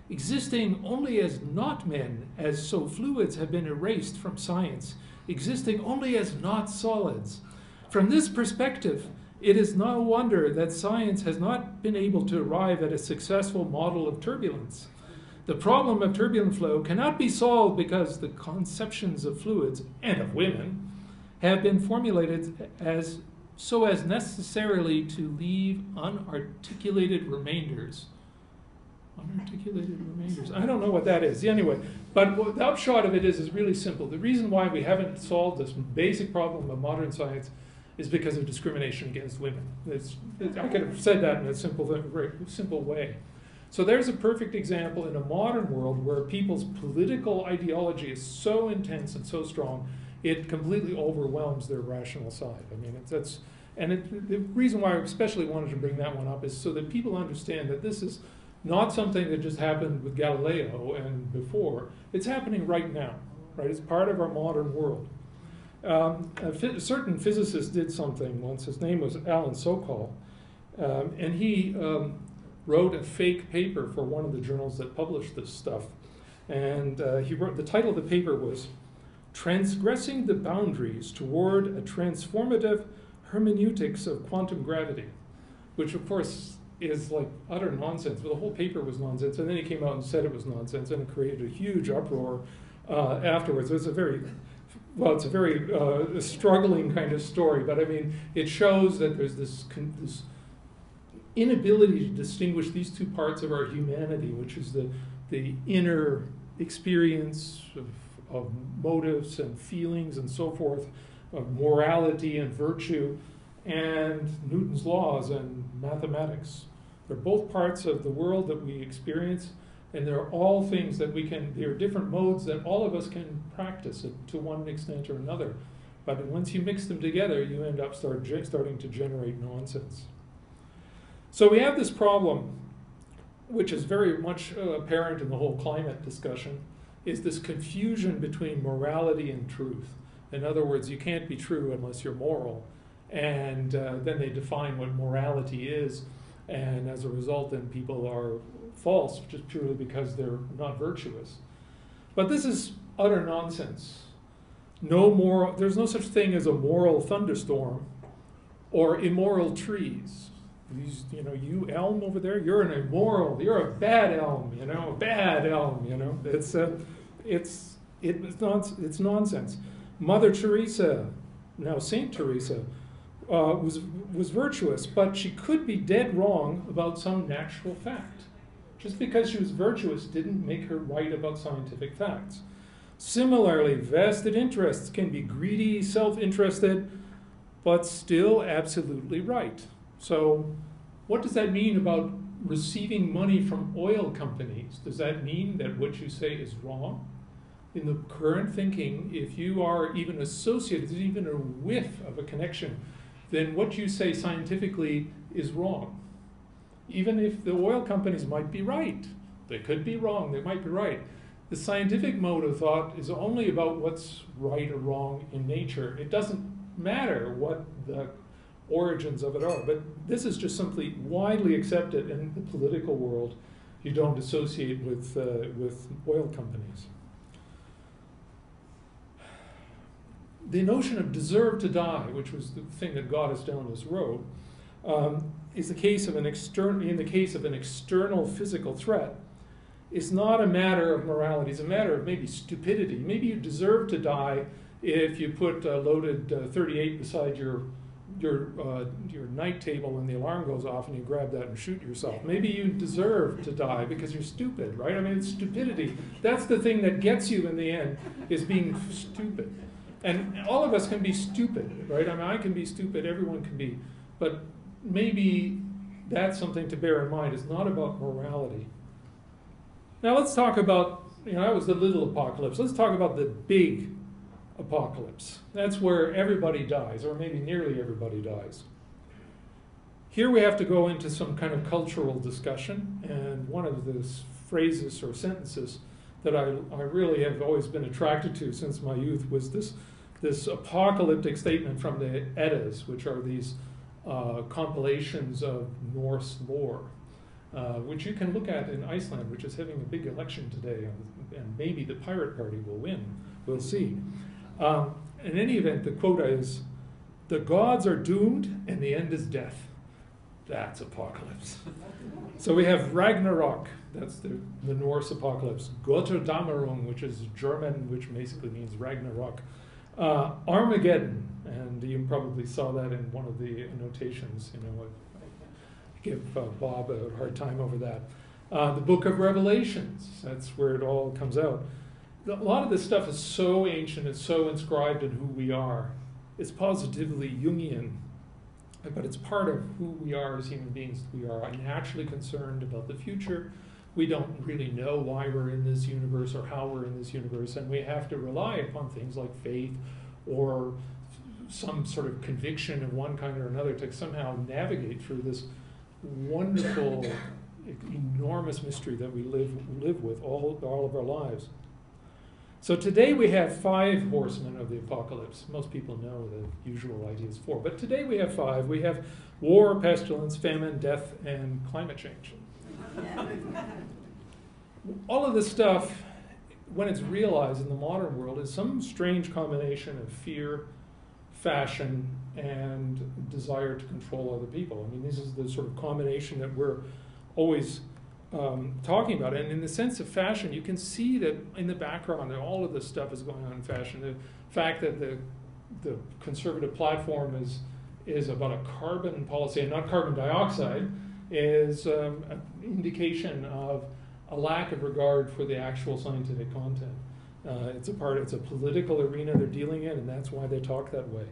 existing only as not men, as so fluids have been erased from science, existing only as not solids. From this perspective, it is no wonder that science has not been able to arrive at a successful model of turbulence. The problem of turbulent flow cannot be solved because the conceptions of fluids, and of women, have been formulated so as necessarily to leave unarticulated remainders. Unarticulated remainders. I don't know what that is. Anyway, but the upshot of it is really simple. The reason why we haven't solved this basic problem of modern science is because of discrimination against women. I could have said that in a simple way. So there's a perfect example in a modern world where people's political ideology is so intense and so strong, it completely overwhelms their rational side. I mean, the reason why I especially wanted to bring that one up is so that people understand that this is not something that just happened with Galileo and before. It's happening right now, right? It's part of our modern world. A certain physicist did something once. His name was Alan Sokal, and he wrote a fake paper for one of the journals that published this stuff. And the title of the paper was "Transgressing the Boundaries Toward a Transformative Hermeneutics of Quantum Gravity," which of course is like utter nonsense. But the whole paper was nonsense, and then he came out and said it was nonsense, and it created a huge uproar afterwards. It's a very struggling kind of story, but I mean, it shows that there's this inability to distinguish these two parts of our humanity, which is the inner experience of motives and feelings and so forth, of morality and virtue, and Newton's laws and mathematics. They're both parts of the world that we experience, and they're all things that they're different modes that all of us can practice to one extent or another. But once you mix them together, you end up starting to generate nonsense. So we have this problem, which is very much apparent in the whole climate discussion, is this confusion between morality and truth. In other words, you can't be true unless you're moral. And then they define what morality is, and as a result, then people are false just purely because they're not virtuous. But this is utter nonsense. There's no such thing as a moral thunderstorm or immoral trees. You elm over there, you're an immoral, you're a bad elm, bad elm, it's nonsense. Mother Teresa, now Saint Teresa, was virtuous, but she could be dead wrong about some natural fact. Just because she was virtuous didn't make her right about scientific facts. Similarly, vested interests can be greedy, self-interested, but still absolutely right. So what does that mean about receiving money from oil companies? Does that mean that what you say is wrong? In the current thinking, if you are even associated, there's even a whiff of a connection, then what you say scientifically is wrong. Even if the oil companies might be right, they could be wrong, they might be right. The scientific mode of thought is only about what's right or wrong in nature. It doesn't matter what the origins of it are, but this is just simply widely accepted in the political world. You don't associate with oil companies. The notion of deserve to die, which was the thing that got us down this road, is the case of in the case of an external physical threat. It's not a matter of morality, it's a matter of maybe stupidity. Maybe you deserve to die if you put a loaded .38 beside your night table when the alarm goes off and you grab that and shoot yourself. Maybe you deserve to die because you're stupid, right? I mean, it's stupidity. That's the thing that gets you in the end, is being stupid. And all of us can be stupid, right? I mean, I can be stupid, everyone can be. But maybe that's something to bear in mind. It's not about morality. Now let's talk about, that was the little apocalypse. Let's talk about the big apocalypse. That's where everybody dies, or maybe nearly everybody dies. Here we have to go into some kind of cultural discussion, and one of the phrases or sentences that I really have always been attracted to since my youth was this apocalyptic statement from the Eddas, which are these compilations of Norse lore, which you can look at in Iceland, which is having a big election today, and maybe the Pirate Party will win. We'll see. In any event, the quote is, "The gods are doomed and the end is death." That's apocalypse. So we have Ragnarok, that's the Norse apocalypse. Götterdämmerung, which is German, which basically means Ragnarok. Armageddon, and you probably saw that in one of the annotations. I give Bob a hard time over that. The Book of Revelations, that's where it all comes out. A lot of this stuff is so ancient, it's so inscribed in who we are. It's positively Jungian, but it's part of who we are as human beings. We are naturally concerned about the future. We don't really know why we're in this universe or how we're in this universe, and we have to rely upon things like faith or some sort of conviction of one kind or another to somehow navigate through this wonderful, enormous mystery that we live with all of our lives. So today we have 5 horsemen of the apocalypse. Most people know the usual idea is 4, but today we have 5. We have war, pestilence, famine, death, and climate change. All of this stuff, when it's realized in the modern world, is some strange combination of fear, fashion, and desire to control other people. I mean, this is the sort of combination that we're always talking about. And in the sense of fashion, you can see that in the background that all of this stuff is going on in fashion. The fact that the conservative platform is about a carbon policy and not carbon dioxide is an indication of a lack of regard for the actual scientific content. It's a political arena they're dealing in, and that's why they talk that way.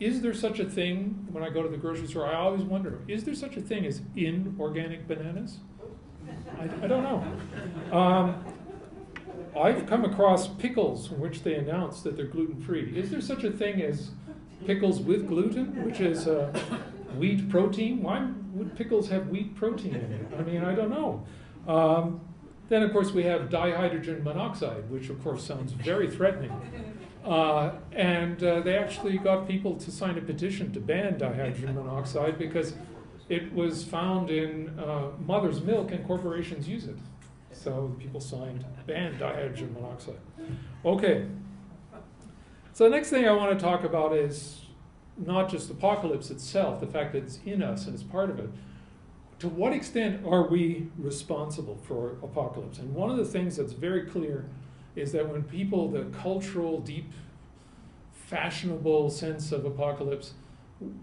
Is there such a thing, when I go to the grocery store, I always wonder, is there such a thing as inorganic bananas? I don't know. I've come across pickles in which they announce that they're gluten-free. Is there such a thing as pickles with gluten, which is wheat protein? Why would pickles have wheat protein in it? I mean, I don't know. Then, of course, we have dihydrogen monoxide, which, of course, sounds very threatening. And they actually got people to sign a petition to ban dihydrogen monoxide because it was found in mother's milk and corporations use it. So people signed ban dihydrogen monoxide. Okay. So the next thing I want to talk about is not just apocalypse itself, the fact that it's in us and it's part of it. To what extent are we responsible for apocalypse? And one of the things that's very clear is that when people, the cultural, deep, fashionable sense of apocalypse,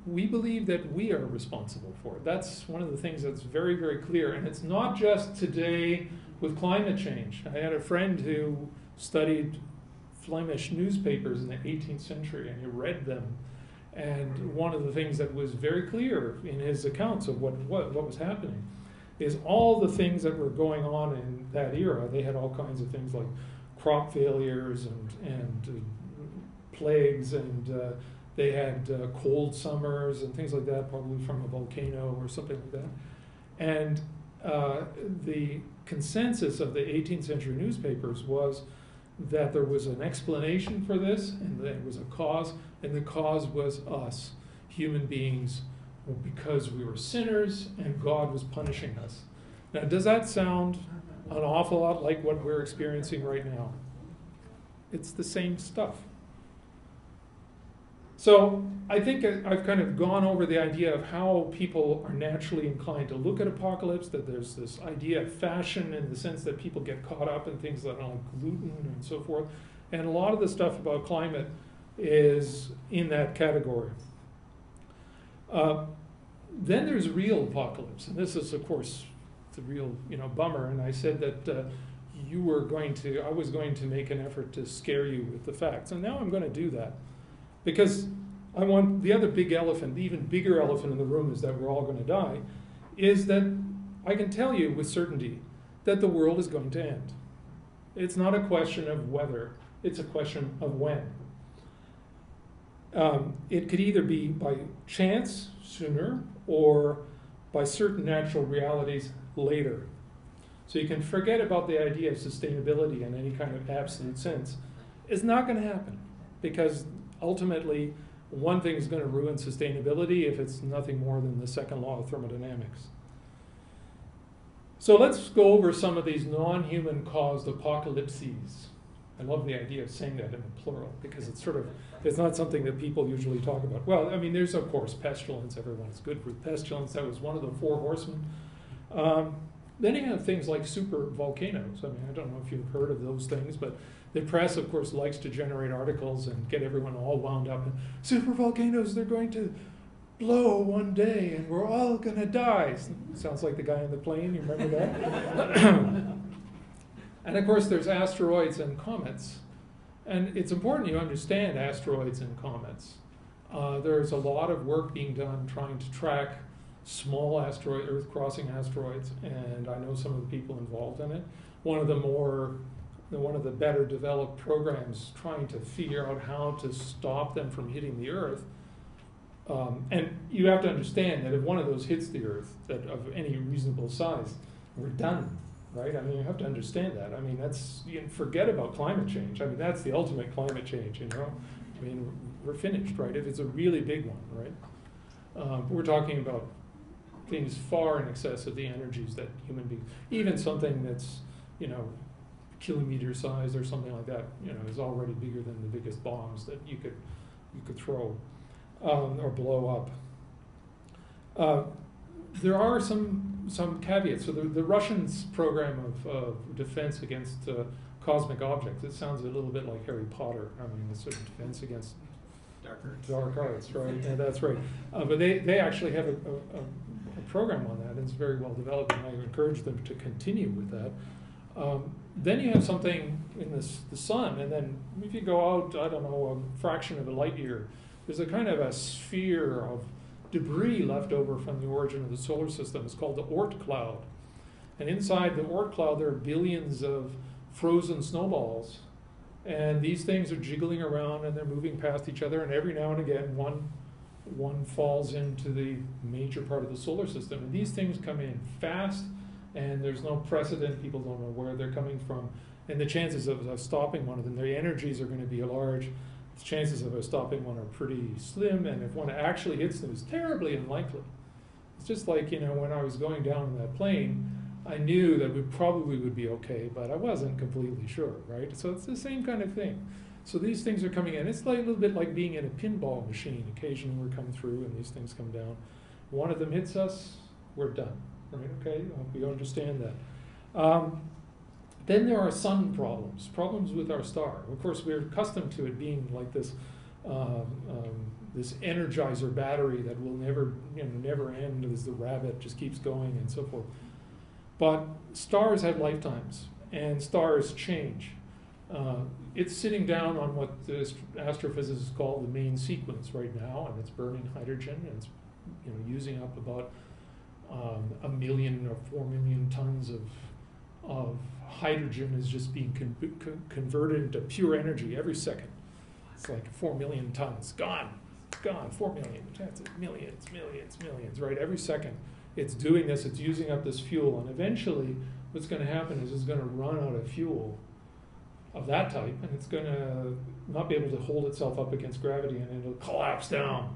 we believe that we are responsible for it. That's one of the things that's very, very clear. And it's not just today with climate change. I had a friend who studied Flemish newspapers in the 18th century, and he read them. And one of the things that was very clear in his accounts of what was happening is all the things that were going on in that era. They had all kinds of things like crop failures and plagues, and they had cold summers and things like that, probably from a volcano or something like that. And the consensus of the 18th century newspapers was that there was an explanation for this, and there was a cause, and the cause was us, human beings, because we were sinners and God was punishing us. Now, does that sound an awful lot like what we're experiencing right now? It's the same stuff. So I think I've kind of gone over the idea of how people are naturally inclined to look at apocalypse, that there's this idea of fashion in the sense that people get caught up in things like gluten and so forth. And a lot of the stuff about climate is in that category. Then there's real apocalypse. And this is, of course, the real bummer. And I said that I was going to make an effort to scare you with the facts. And now I'm going to do that. Because I want the other big elephant, the even bigger elephant in the room is that we're all going to die, is that I can tell you with certainty that the world is going to end. It's not a question of whether, it's a question of when. It could either be by chance sooner or by certain natural realities later. So you can forget about the idea of sustainability in any kind of absolute sense. It's not going to happen because ultimately, one thing is going to ruin sustainability if it's nothing more than the second law of thermodynamics. So let's go over some of these non-human caused apocalypses. I love the idea of saying that in the plural because it's not something that people usually talk about. Well, I mean, there's of course pestilence. Everyone's good with pestilence. That was one of the four horsemen. Then you have things like super volcanoes. I mean, I don't know if you've heard of those things, but the press, of course, likes to generate articles and get everyone all wound up. Super volcanoes, they're going to blow one day and we're all going to die. Sounds like the guy on the plane, you remember that? And of course, there's asteroids and comets. And it's important you understand asteroids and comets. There's a lot of work being done trying to track small asteroid, Earth-crossing asteroids, and I know some of the people involved in it. One of the better developed programs trying to figure out how to stop them from hitting the Earth. And you have to understand that if one of those hits the Earth, that of any reasonable size, we're done, right? I mean, you have to understand that. I mean, you can forget about climate change. I mean, that's the ultimate climate change, I mean, we're finished, right? If it's a really big one, right? We're talking about things far in excess of the energies that human beings, even something that's, kilometer size or something like that, is already bigger than the biggest bombs that you could throw or blow up. There are some caveats. So the Russians' program of defense against cosmic objects, it sounds a little bit like Harry Potter. I mean, it's sort of defense against dark arts, right? Yeah, that's right. But they actually have a program on that, and it's very well developed, and I encourage them to continue with that. Then you have something in the sun, and then if you go out, I don't know, a fraction of a light year, there's a kind of a sphere of debris left over from the origin of the solar system. It's called the Oort cloud. And inside the Oort cloud, there are billions of frozen snowballs. And these things are jiggling around, and they're moving past each other, and every now and again, one falls into the major part of the solar system. And these things come in fast, and there's no precedent. People don't know where they're coming from. And the chances of stopping one of them, their energies are going to be large. The chances of us stopping one are pretty slim, and if one actually hits them, it's terribly unlikely. It's just like, when I was going down in that plane, I knew that we probably would be okay, but I wasn't completely sure, right? So it's the same kind of thing. So these things are coming in. It's like a little bit like being in a pinball machine. Occasionally we're coming through and these things come down. One of them hits us, we're done, right? Okay, I hope you understand that. Then there are sun problems with our star. Of course, we're accustomed to it being like this this energizer battery that will never end as the rabbit just keeps going and so forth. But stars have lifetimes, and stars change. It's sitting down on what the astrophysicists call the main sequence right now, and it's burning hydrogen, and it's using up about 1 million or 4 million tons of hydrogen is just being converted into pure energy every second. It's like 4 million tons, gone, 4 million, that's it, millions, right, every second. it's doing this, it's using up this fuel, and eventually what's going to happen is it's going to run out of fuel of that type, and it's going to not be able to hold itself up against gravity, and it'll collapse down,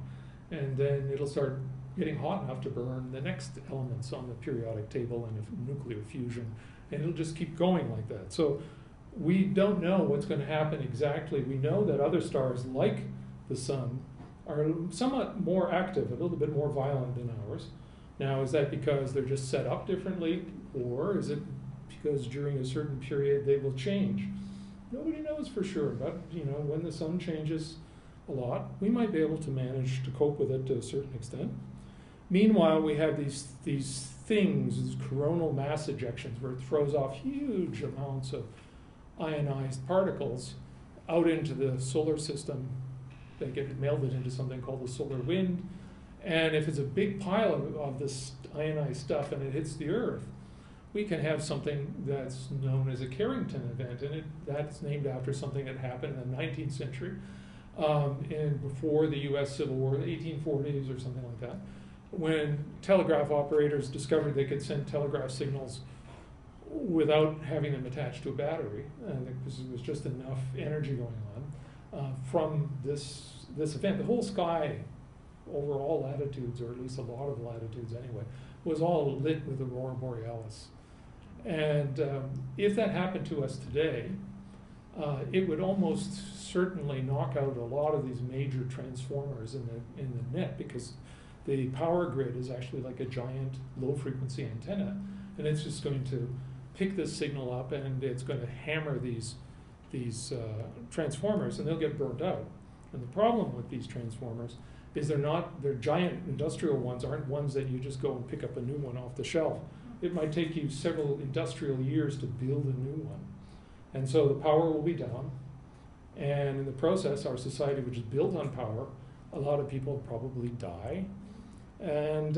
and then it'll start getting hot enough to burn the next elements on the periodic table and nuclear fusion, and it'll just keep going like that. So we don't know what's going to happen exactly. We know that other stars, like the sun, are somewhat more active, a little bit more violent than ours. Now, is that because they're just set up differently, or is it because during a certain period they will change? Nobody knows for sure, but when the sun changes a lot, we might be able to manage to cope with it to a certain extent. Meanwhile, we have these things, these coronal mass ejections, where it throws off huge amounts of ionized particles out into the solar system. They get melded into something called the solar wind. And if it's a big pile of this ionized stuff and it hits the Earth, we can have something that's known as a Carrington event. And that's named after something that happened in the 19th century, and before the US Civil War, the 1840s or something like that, when telegraph operators discovered they could send telegraph signals without having them attached to a battery, because it was just enough energy going on from this event. The whole sky over all latitudes, or at least a lot of latitudes anyway, was all lit with aurora borealis. And if that happened to us today, it would almost certainly knock out a lot of these major transformers in the net, because the power grid is actually like a giant low-frequency antenna, and it's just going to pick this signal up, and it's going to hammer these transformers, and they'll get burnt out. And the problem with these transformers is they're giant industrial ones, aren't ones that you just go and pick up a new one off the shelf. It might take you several industrial years to build a new one. And so the power will be down, and in the process, our society, which is built on power, a lot of people probably die. And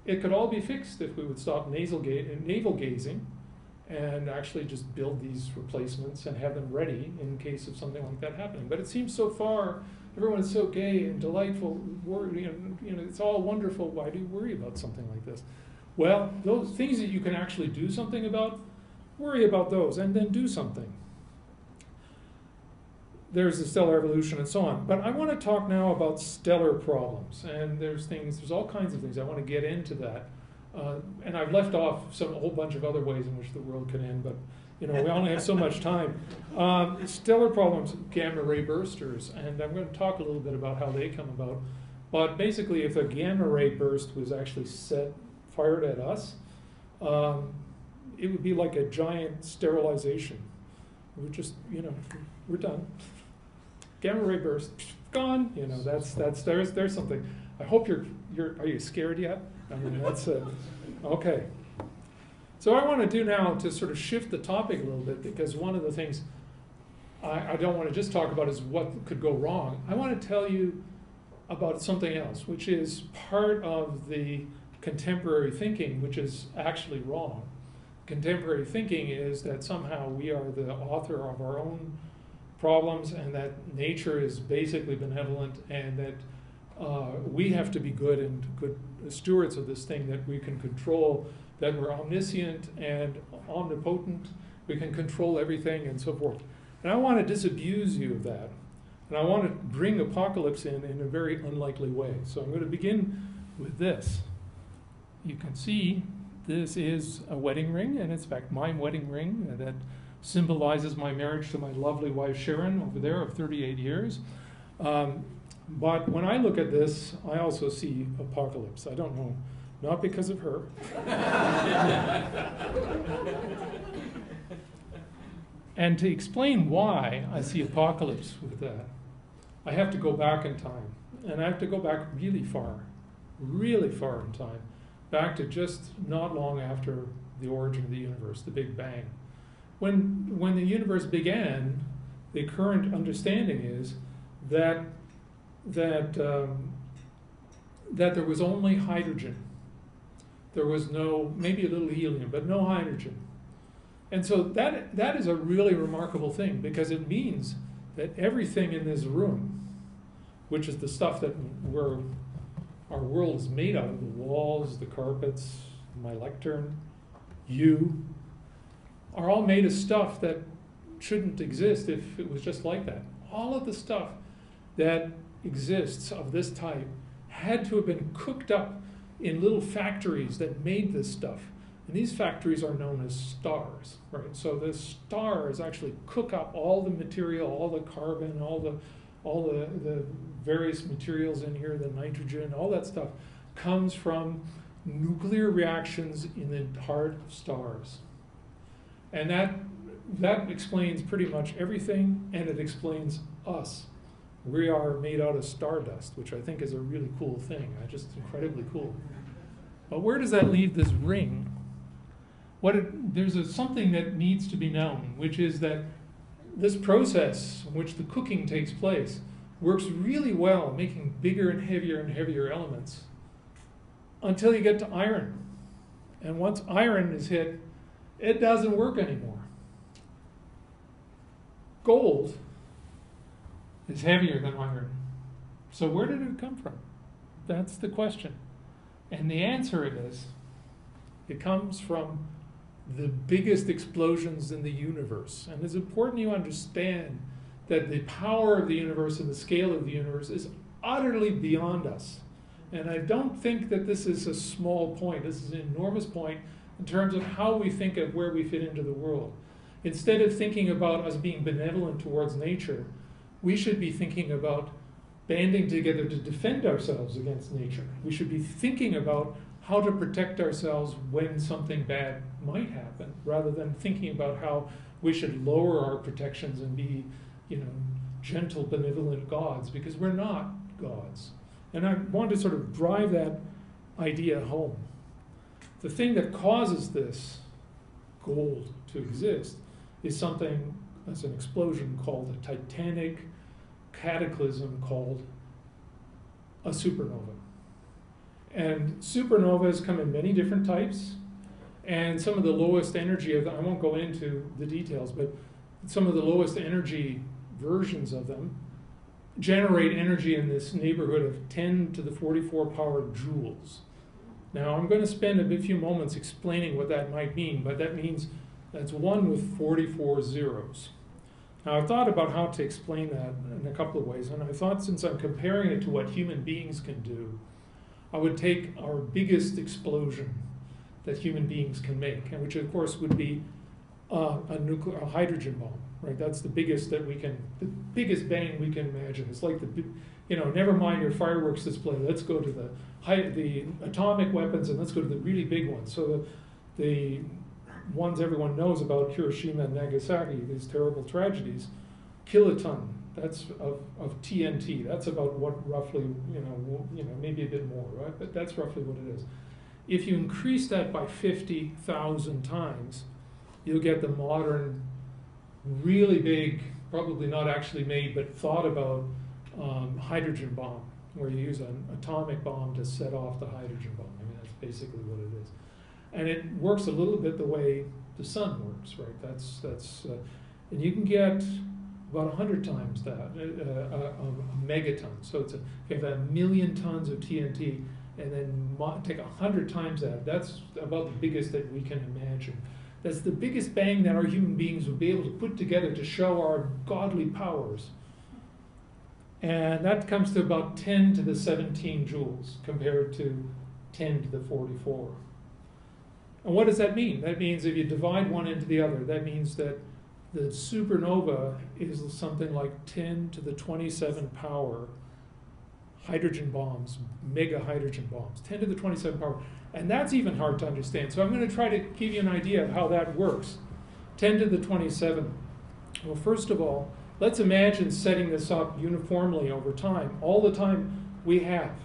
it could all be fixed if we would stop navel gazing and actually just build these replacements and have them ready in case of something like that happening. But it seems so far, everyone is so gay and delightful, it's all wonderful. Why do you worry about something like this? Well, those things that you can actually do something about, worry about those and then do something. There's the stellar evolution and so on. But I want to talk now about stellar problems. And there's all kinds of things. I want to get into that. And I've left off a whole bunch of other ways in which the world can end, but we only have so much time. Stellar problems, gamma ray bursters, and I'm going to talk a little bit about how they come about. But basically, if a gamma ray burst was actually fired at us, it would be like a giant sterilization. We just, we're done. Gamma ray burst, gone. There's something. I hope are you scared yet? I mean, that's okay. So what I want to do now to sort of shift the topic a little bit, because one of the things I don't want to just talk about is what could go wrong. I want to tell you about something else, which is part of the contemporary thinking, which is actually wrong. Contemporary thinking is that somehow we are the author of our own problems, and that nature is basically benevolent, and that we have to be good and good stewards of this thing that we can control, that we're omniscient and omnipotent, we can control everything and so forth. And I want to disabuse you of that. And I want to bring apocalypse in a very unlikely way. So I'm going to begin with this. You can see this is a wedding ring, and it's in fact my wedding ring that symbolizes my marriage to my lovely wife Sharon over there of 38 years. But when I look at this, I also see apocalypse. I don't know, not because of her. And to explain why I see apocalypse with that, I have to go back in time. And I have to go back really far in time, back to just not long after the origin of the universe, the Big Bang. When the universe began, the current understanding is that there was only hydrogen. There was maybe a little helium, but no hydrogen. And so that is a really remarkable thing, because it means that everything in this room, which is the stuff that we're our world is made out of. The walls, the carpets, my lectern, you, are all made of stuff that shouldn't exist if it was just like that. All of the stuff that exists of this type had to have been cooked up in little factories that made this stuff. And these factories are known as stars, right? So the stars actually cook up all the material, all the carbon, all the various materials in here, the nitrogen, all that stuff comes from nuclear reactions in the heart of stars. And that explains pretty much everything, and it explains us. We are made out of stardust, which I think is a really cool thing. Just incredibly cool. But where does that leave this ring? There's something that needs to be known, which is that this process in which the cooking takes place works really well, making bigger and heavier elements, until you get to iron. And once iron is hit, it doesn't work anymore. Gold is heavier than iron. So where did it come from? That's the question. And the answer is, it comes from the biggest explosions in the universe. And it's important you understand that the power of the universe and the scale of the universe is utterly beyond us. And I don't think that this is a small point. This is an enormous point in terms of how we think of where we fit into the world. Instead of thinking about us being benevolent towards nature, we should be thinking about banding together to defend ourselves against nature. We should be thinking about how to protect ourselves when something bad might happen, rather than thinking about how we should lower our protections and be, gentle, benevolent gods, because we're not gods. And I want to sort of drive that idea home. The thing that causes this gold to exist is something that's an explosion called a titanic cataclysm called a supernova. And supernovas come in many different types, and some of the lowest energy of them, I won't go into the details, but some of the lowest energy versions of them generate energy in this neighborhood of 10 to the 44 power joules. Now, I'm going to spend a few moments explaining what that might mean, but that means that's 1 with 44 zeros. Now, I've thought about how to explain that in a couple of ways, and I thought, since I'm comparing it to what human beings can do, I would take our biggest explosion that human beings can make, and which of course would be a hydrogen bomb, right? That's the biggest the biggest bang we can imagine. It's like never mind your fireworks display. Let's go to the atomic weapons, and let's go to the really big ones. So the ones everyone knows about, Hiroshima and Nagasaki, these terrible tragedies, kiloton. That's of TNT. That's about what roughly, maybe a bit more, right? But that's roughly what it is. If you increase that by 50,000 times, you'll get the modern, really big, probably not actually made, but thought about hydrogen bomb, where you use an atomic bomb to set off the hydrogen bomb. I mean, that's basically what it is. And it works a little bit the way the sun works, right? And you can get about 100 times that, a megaton. So if you have 1 million tons of TNT, and then take 100 times that, that's about the biggest that we can imagine. That's the biggest bang that our human beings would be able to put together to show our godly powers. And that comes to about 10 to the 17 joules compared to 10 to the 44. And what does that mean? That means if you divide one into the other, that means that the supernova is something like 10 to the 27 power hydrogen bombs, mega hydrogen bombs, 10 to the 27 power. And that's even hard to understand. So I'm going to try to give you an idea of how that works. 10 to the 27. Well, first of all, let's imagine setting this up uniformly over time, all the time we have,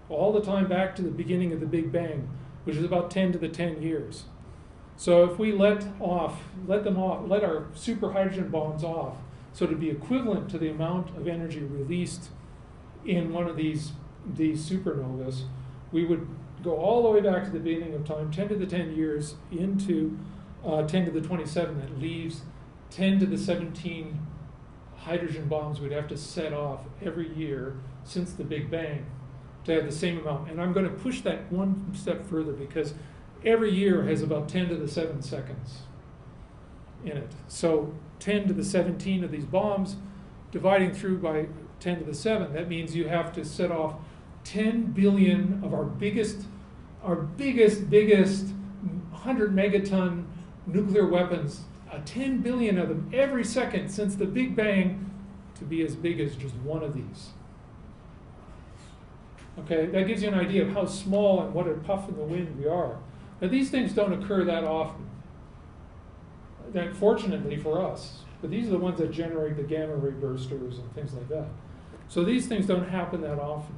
all the time back to the beginning of the Big Bang, which is about 10 to the 10 years. So if we let our super hydrogen bombs off, so to be equivalent to the amount of energy released in one of these supernovas, we would go all the way back to the beginning of time, 10 to the 10 years, into 10 to the 27. That leaves 10 to the 17 hydrogen bombs we'd have to set off every year since the Big Bang. to have the same amount. And I'm going to push that one step further, because every year has about 10 to the 7 seconds in it. So 10 to the 17 of these bombs, dividing through by 10 to the 7, that means you have to set off 10 billion of our biggest 100 megaton nuclear weapons, 10 billion of them every second since the Big Bang, to be as big as just one of these. Okay, that gives you an idea of how small and what a puff in the wind we are. Now, these things don't occur that often, that fortunately for us, but these are the ones that generate the gamma ray bursters and things like that. So these things don't happen that often.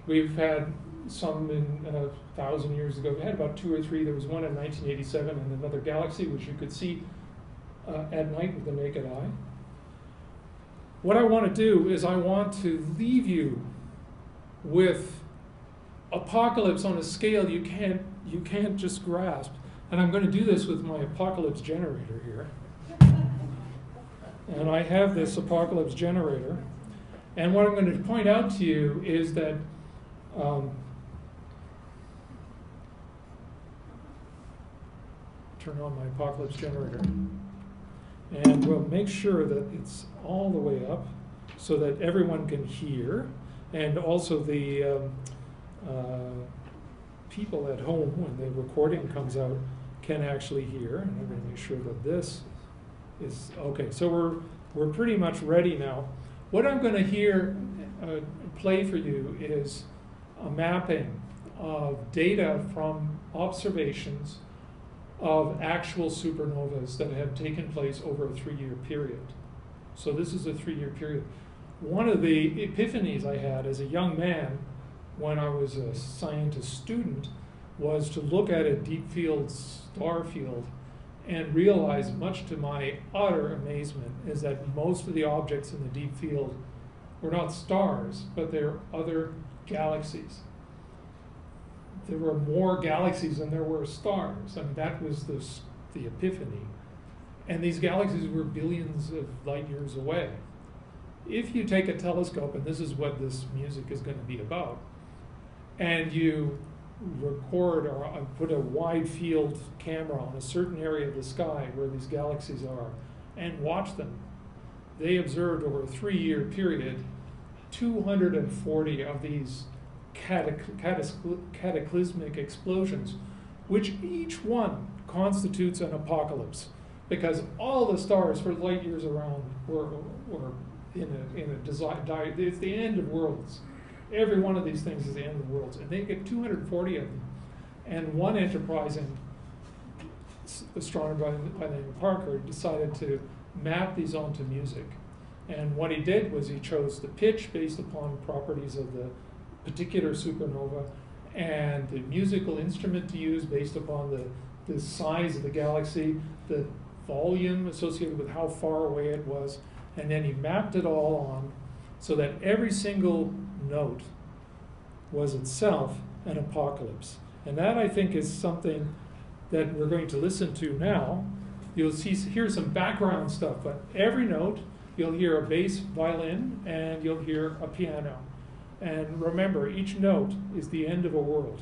We've had some in 1,000 years ago. We had about 2 or 3. There was one in 1987 in another galaxy, which you could see at night with the naked eye. What I want to do is I want to leave you with apocalypse on a scale you can't just grasp. And I'm going to do this with my apocalypse generator here. And I have this apocalypse generator. And what I'm going to point out to you is that turn on my apocalypse generator. And we'll make sure that it's all the way up so that everyone can hear. And also the people at home, when the recording comes out, can actually hear. And I'm going to make sure that this is okay. So we're pretty much ready now. What I'm going to play for you is a mapping of data from observations of actual supernovas that have taken place over a 3-year period. So this is a 3-year period. One of the epiphanies I had as a young man when I was a scientist student was to look at a deep field star field and realize, much to my utter amazement, is that most of the objects in the deep field were not stars, but they're other galaxies. There were more galaxies than there were stars. I mean, that was the epiphany. And these galaxies were billions of light years away. If you take a telescope, and this is what this music is going to be about, and you record or put a wide field camera on a certain area of the sky where these galaxies are and watch them, they observed over a 3-year period 240 of these cataclysmic explosions, which each one constitutes an apocalypse, because all the stars for light years around were in a design. It's the end of worlds. Every one of these things is the end of worlds, and they get 240 of them. And one enterprising astronomer by the name of Parker decided to map these onto music. And what he did was he chose the pitch based upon properties of the particular supernova, and the musical instrument to use based upon the size of the galaxy, the volume associated with how far away it was, and then he mapped it all on so that every single note was itself an apocalypse. And that, I think, is something that we're going to listen to now. You'll hear some background stuff, but every note, you'll hear a bass violin and you'll hear a piano. And remember, each note is the end of a world.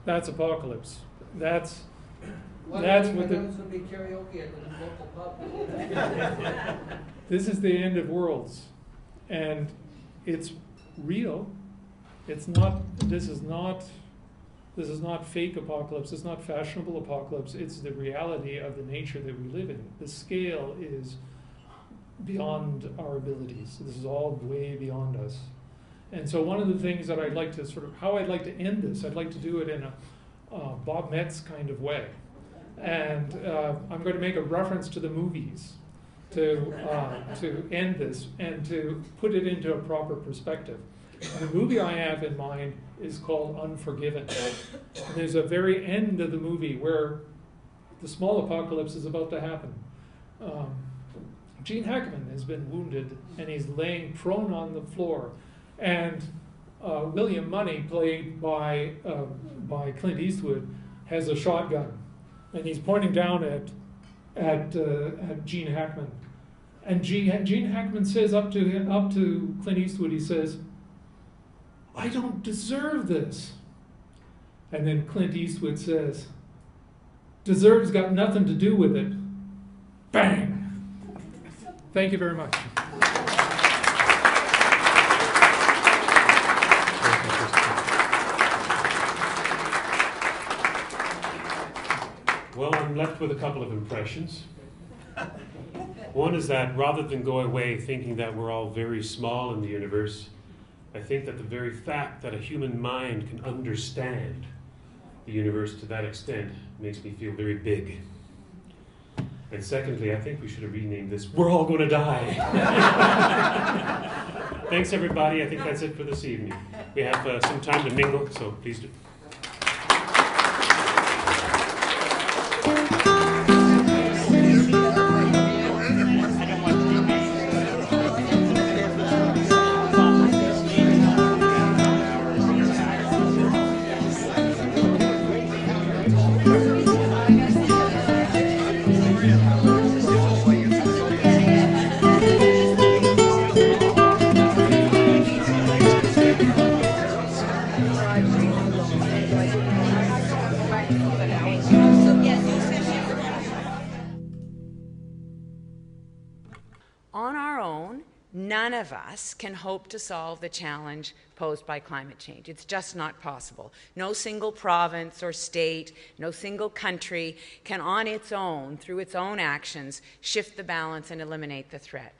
That's apocalypse. That's What what the... would be karaoke at the local pub. This is the end of worlds, and it's real. It's not. This is not fake apocalypse. It's not fashionable apocalypse. It's the reality of the nature that we live in. The scale is beyond our abilities. This is all way beyond us. And so one of the things that I'd like to how I'd like to end this, I'd like to do it in a Bob Metz kind of way. And I'm going to make a reference to the movies to end this and to put it into a proper perspective. The movie I have in mind is called Unforgiven. And there's a very end of the movie where the small apocalypse is about to happen. Gene Hackman has been wounded and he's laying prone on the floor. And William Money, played by Clint Eastwood, has a shotgun. And he's pointing down at Gene Hackman. And Gene Hackman says up to Clint Eastwood, he says, "I don't deserve this." And then Clint Eastwood says, "Deserve's got nothing to do with it." Bang! Thank you very much. Well, I'm left with a couple of impressions. One is that rather than go away thinking that we're all very small in the universe, I think that the very fact that a human mind can understand the universe to that extent makes me feel very big. And secondly, I think we should have renamed this "We're All Gonna Die." Thanks, everybody. I think that's it for this evening. We have some time to mingle, so please do. On our own, none of us can hope to solve the challenge posed by climate change. It's just not possible. No single province or state, no single country can on its own, through its own actions, shift the balance and eliminate the threat.